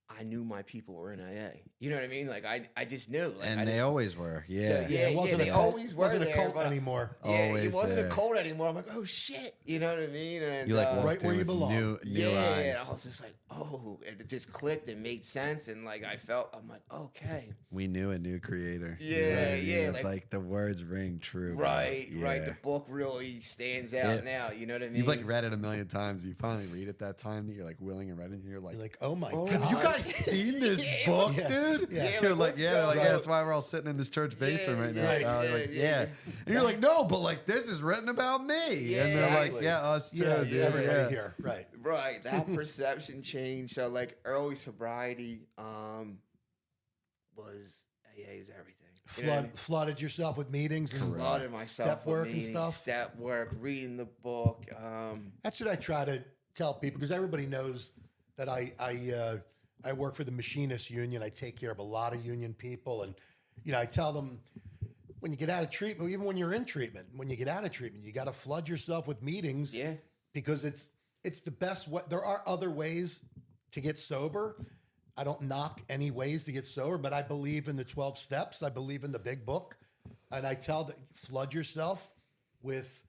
I knew my people were in AA. You know what I mean? Like I just knew. Like, And they always were. Yeah. So, yeah, it wasn't they a cult, always were wasn't a there, cult but- anymore. Yeah, it Always wasn't there. a cold anymore. I'm like, oh shit. You know what I mean? And You like walked right where in you with belong. New yeah, eyes. I was just like, oh, and it just clicked and made sense. And like I'm like, okay. We knew a new creator. You Yeah, know what I mean? yeah, It's like- like the words ring true. bro. Right. Yeah. The book really stands out now. You know what I mean? You've like read it a million times. You finally read it that time that you're like willing and ready, and you're like, You're like, oh my Oh, God. have you guys seen this Yeah. book, Yeah. dude? Yeah. Yeah, You're like, like, let's yeah, go. like, yeah, that's why we're all sitting in this church basement right now. yeah, Like, yeah, yeah. yeah. And you're like, no, but like this is written about me. Yeah, and they're like, exactly. yeah, us too, Yeah, dude. everybody Yeah. here. Right. Right. That perception change. So like early sobriety was AA is everything. You know what I mean? Flooded yourself with meetings and Flooded myself step with work and meetings, stuff. Step work, reading the book. That's what I try to tell people because everybody knows that I work for the Machinists Union. I take care of a lot of union people, and I tell them when you get out of treatment, even when you're in treatment, when you get out of treatment, you got to flood yourself with meetings. Yeah. Because it's the best way. There are other ways to get sober. I don't knock any ways to get sober, but I believe in the 12 steps. I believe in the big book, and I tell that flood yourself with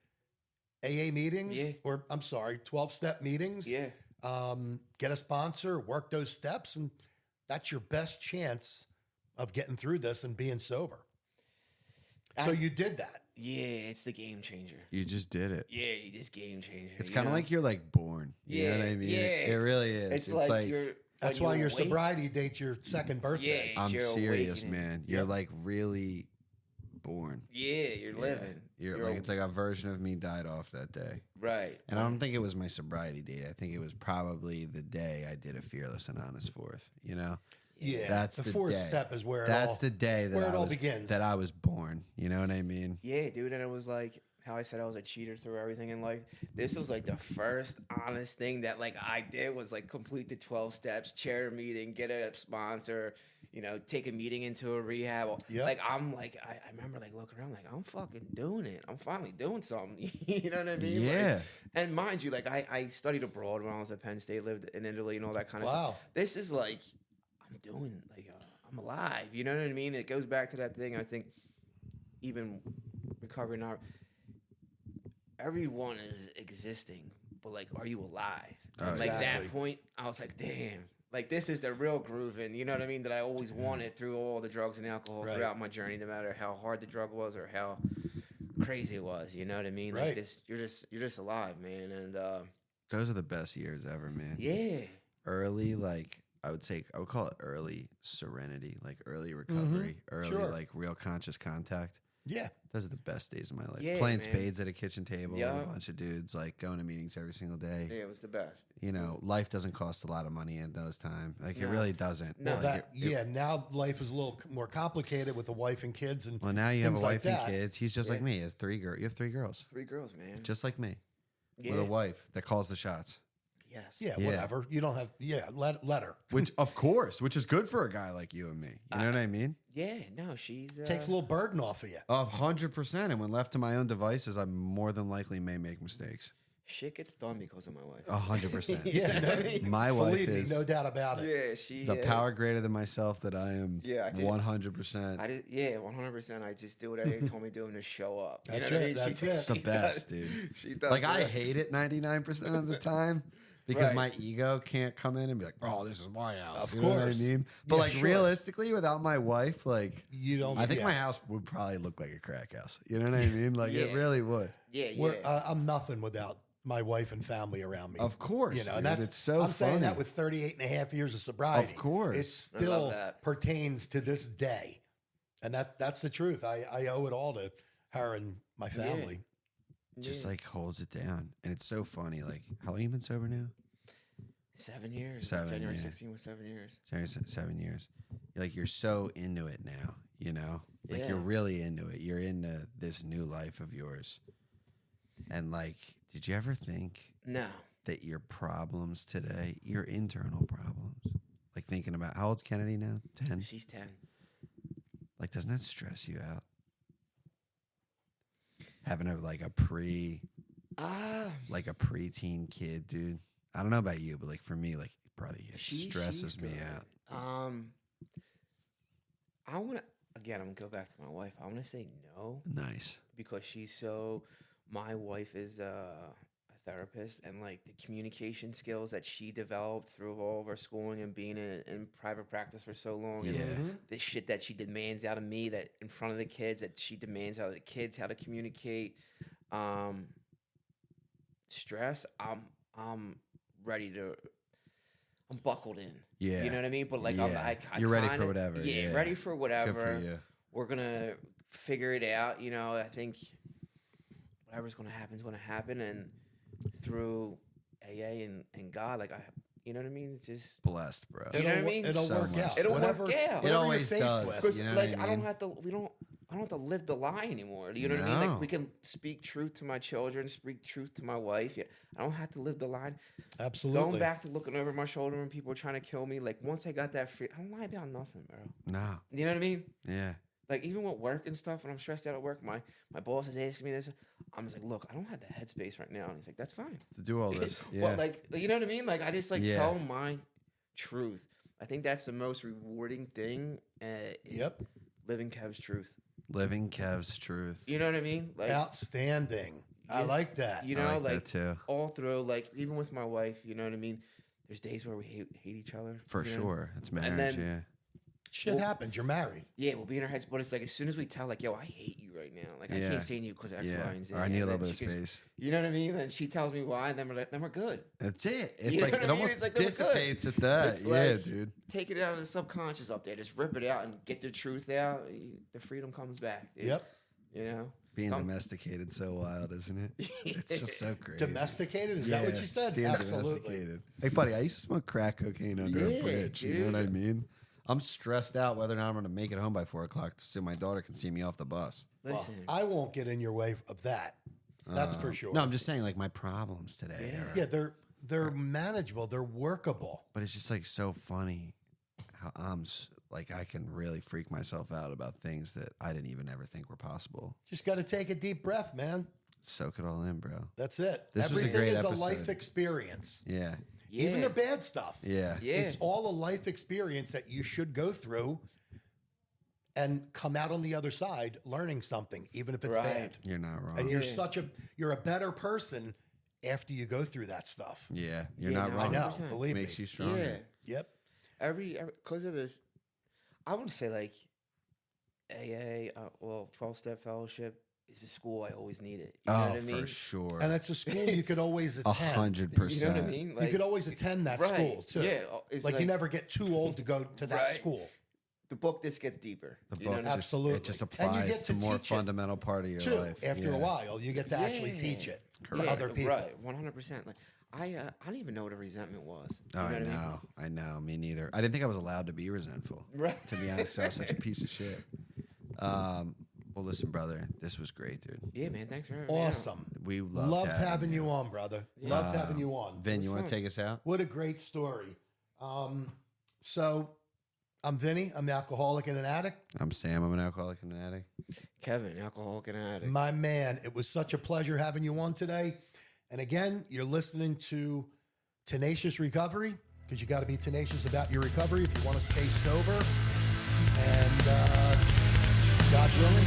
AA meetings, Yeah. or I'm sorry, 12-step meetings. Yeah. Get a sponsor, work those steps, and that's your best chance of getting through this and being sober. So you did that. Yeah, it's the game changer. You just did it. Yeah, you just game changer. It's you kind of know? like you're like born. You know what I mean? Yeah, It it's- really is. It's like you're. That's when why you your awake- sobriety date's your second birthday. Yeah. I'm you're serious, awakening. man. You're like really born. Yeah, you're living. You're like it's like a version of me died off that day. Right. And I don't think it was my sobriety date. I think it was probably the day I did a Fearless and Honest Fourth. You know, Yeah, That's the the fourth day. step is where that's it all, the day that where it I all was begins. that I was born. You know what I mean? Yeah, dude, and it was like how I said I was a cheater through everything, and like this was like the first honest thing that like I did was like complete the 12 steps, chair a meeting, get a sponsor, take a meeting into a rehab. Yeah. Like I'm like I remember like looking around like I'm fucking doing it. I'm finally doing something. You know what I mean? Yeah. Like, and mind you, like I studied abroad when I was at Penn State, lived in Italy and all that kind of Wow. stuff. This is like I'm doing like I'm alive. You know what I mean? It goes back to that thing. I think even recovering now, everyone is existing, but like, are you alive? Oh, And, like exactly. that point, I was like, damn. Like this is the real grooving, you know what I mean? That I always wanted through all the drugs and alcohol Right. throughout my journey, no matter how hard the drug was or how crazy it was. You know what I mean? Right. Like this, you're just alive, man. And Those are the best years ever, man. yeah, Early, like I would call it early serenity, like early recovery, early Sure. like real conscious contact. Yeah. Those are the best days of my life. Yeah, Playing man. spades at a kitchen table with Yeah. a bunch of dudes, like going to meetings every single day. yeah, it was the best. Life doesn't cost a lot of money in those times. Like it No. really doesn't. No. Well, Like, now life is a little more complicated with a wife and kids and Well, now you have a things like wife and that. kids. He's just like Yeah. me. He has you have 3 girls, 3 girls, man. just like me, yeah. with a wife that calls the shots. Yes. Yeah, Yeah. whatever. You don't have. Yeah, let her. Which, of course, which is good for a guy like you and me. You know what I mean? Yeah. No, she's Takes a little burden off of you. 100%. And when left to my own devices, I more than likely may make mistakes. Shit gets done because of my wife. 100%. Yeah, no, My wife believe is me, no doubt about it. Yeah, she's a power greater than myself that I am. Yeah, I did. 100%. I did, yeah, 100%. I just do whatever they told me to do and just show up. You That's know what I it, mean? that's it. It's the best, dude. She does. Like, I that. hate it 99% of the time because Right. my ego can't come in and be like, oh, this is my house. Of You know what I course. mean? But, Yeah, like, sure. realistically, without my wife, like, You don't. I think yeah. my house would probably look like a crack house. You know what I mean? Like, it Yeah. really would. Yeah, We're, yeah. I'm nothing without my wife and family around me. Of course. You know, dude. and that's it's so I'm saying funny. that with 38 and a half years of sobriety. Of course. It I still love that. pertains to this day. And that's the truth. I owe it all to her and my family. just Yeah. like holds it down. And it's so funny. Like, how long you been sober now? 7 years. 7, January yeah. 16 was 7 years. 7 years. You're so into it now, you know? Like, Yeah. you're really into it. You're into this new life of yours. And, like, did you ever think No. that your problems today, your internal problems, like thinking about, how old's Kennedy now? 10? She's 10. Like, doesn't that stress you out? Having like a preteen kid, dude. I don't know about you, but like for me, like probably it stresses she's me good. out. I want to, again, I'm going to go back to my wife. I want to say no Nice. because my wife is a therapist, and like the communication skills that she developed through all of her schooling and being in private practice for so long, Yeah. and the shit that she demands out of me, that in front of the kids, that she demands out of the kids how to communicate. Stress, I'm ready to. I'm buckled in. Yeah. You know what I mean? But like, Yeah. I You're ready for kinda- whatever, yeah. ready for whatever. Good for you. We're gonna figure it out. You know, I think whatever's gonna happen is gonna happen, and through AA and God, like you know what I mean? It's just Blessed, bro. You know what I mean? It'll So work much. out. It'll Whatever- work out. It whatever always you're faced does. with. because You know like what I I don't mean? have to. I don't have to live the lie anymore. You know what I mean? No. Like we can speak truth to my children, speak truth to my wife. Yeah, I don't have to live the lie. Absolutely. Going back to looking over my shoulder when people were trying to kill me, like once I got that free, I don't lie about nothing, bro. No. You know what I mean? Yeah. Like even with work and stuff, when I'm stressed out at work, my boss is asking me this. I'm just like, look, I don't have the headspace right now, and he's like, that's fine. To do all this. Yeah. Well, like you know what I mean? Like I just like Yeah. tell my truth. I think that's the most rewarding thing. Is Yep. living Kev's truth. Living Kev's truth. You know what I mean? Like Outstanding. I Yeah. like that. you I know, like that like too. all through, like even with my wife. You know what I mean? There's days where we hate each other. For you know? sure. It's marriage, then- yeah. Shit happens. You're married. Yeah, we'll be in our heads, but it's like as soon as we tell, like, yo, I hate you right now. Like I Yeah. can't stand you because X, Y, Yeah. and Z. Or I need a And little then bit of she goes, space. You know what I mean? And she tells me why, and then we're good. That's it. It's You know like what I it mean? almost It's like, then we're good. dissipates at that. It's Yeah, like- dude. Take it out of the subconscious up there. Just rip it out and get the truth out. The freedom comes back. Dude. Yep. You know? Being Some- domesticated so wild, isn't it? It's just so crazy. Domesticated? Is that what you said? being Absolutely. domesticated. Hey, buddy, I used to smoke crack cocaine under a Yeah, bridge. You know what I dude. mean? I'm stressed out whether or not I'm going to make it home by 4 o'clock so my daughter can see me off the bus. Well, Listen. I won't get in your way of that. That's for sure. No, I'm just saying, like, my problems today. Yeah. Are, they're manageable. They're workable. but it's just, like, so funny how like, I can really freak myself out about things that I didn't even ever think were possible. Just got to take a deep breath, man. Soak it all in, bro. That's it. This was a Everything great is episode. a life experience. Yeah. Even the bad stuff. Yeah. Yeah. It's all a life experience that you should go through and come out on the other side learning something, even if it's Right. bad. You're not wrong. And you're a better person after you go through that stuff. yeah. You're Yeah, not no, wrong. I know. 100%. Believe Makes me. you stronger. Yeah. Yep. Every because of this, I would say like AA, 12-step fellowship is a school I always needed. You know Oh, what I mean? for sure. And it's a school you could always attend. 100%. You know what I mean? You could always attend that right, school too. Yeah, it's Like you never get too old to go to that Right. school. the book just gets deeper. The You know book what I mean? just, Absolutely. it just And you applies get to to more teach it, fundamental part of your Too. life. After Yeah. a while, you get to actually Yeah. teach it to Yeah, other people. Right, 100%. Like I don't even know what a resentment was. You Oh, I what mean? know. I know. Me neither. I didn't think I was allowed to be resentful. Right. To be honest, I was such a piece of shit. Well, listen, brother. This was great, dude. Yeah, man. Thanks for having me. out. Awesome. We Loved having you on, brother. Loved having you on. Vin, you want fun. to take us out? What a great story. So I'm Vinny. I'm an alcoholic and an addict. I'm Sam. I'm an alcoholic and an addict. Kevin, alcoholic and addict. My man, it was such a pleasure having you on today. And again, you're listening to Tenacious Recovery, because you got to be tenacious about your recovery if you want to stay sober. And God willing,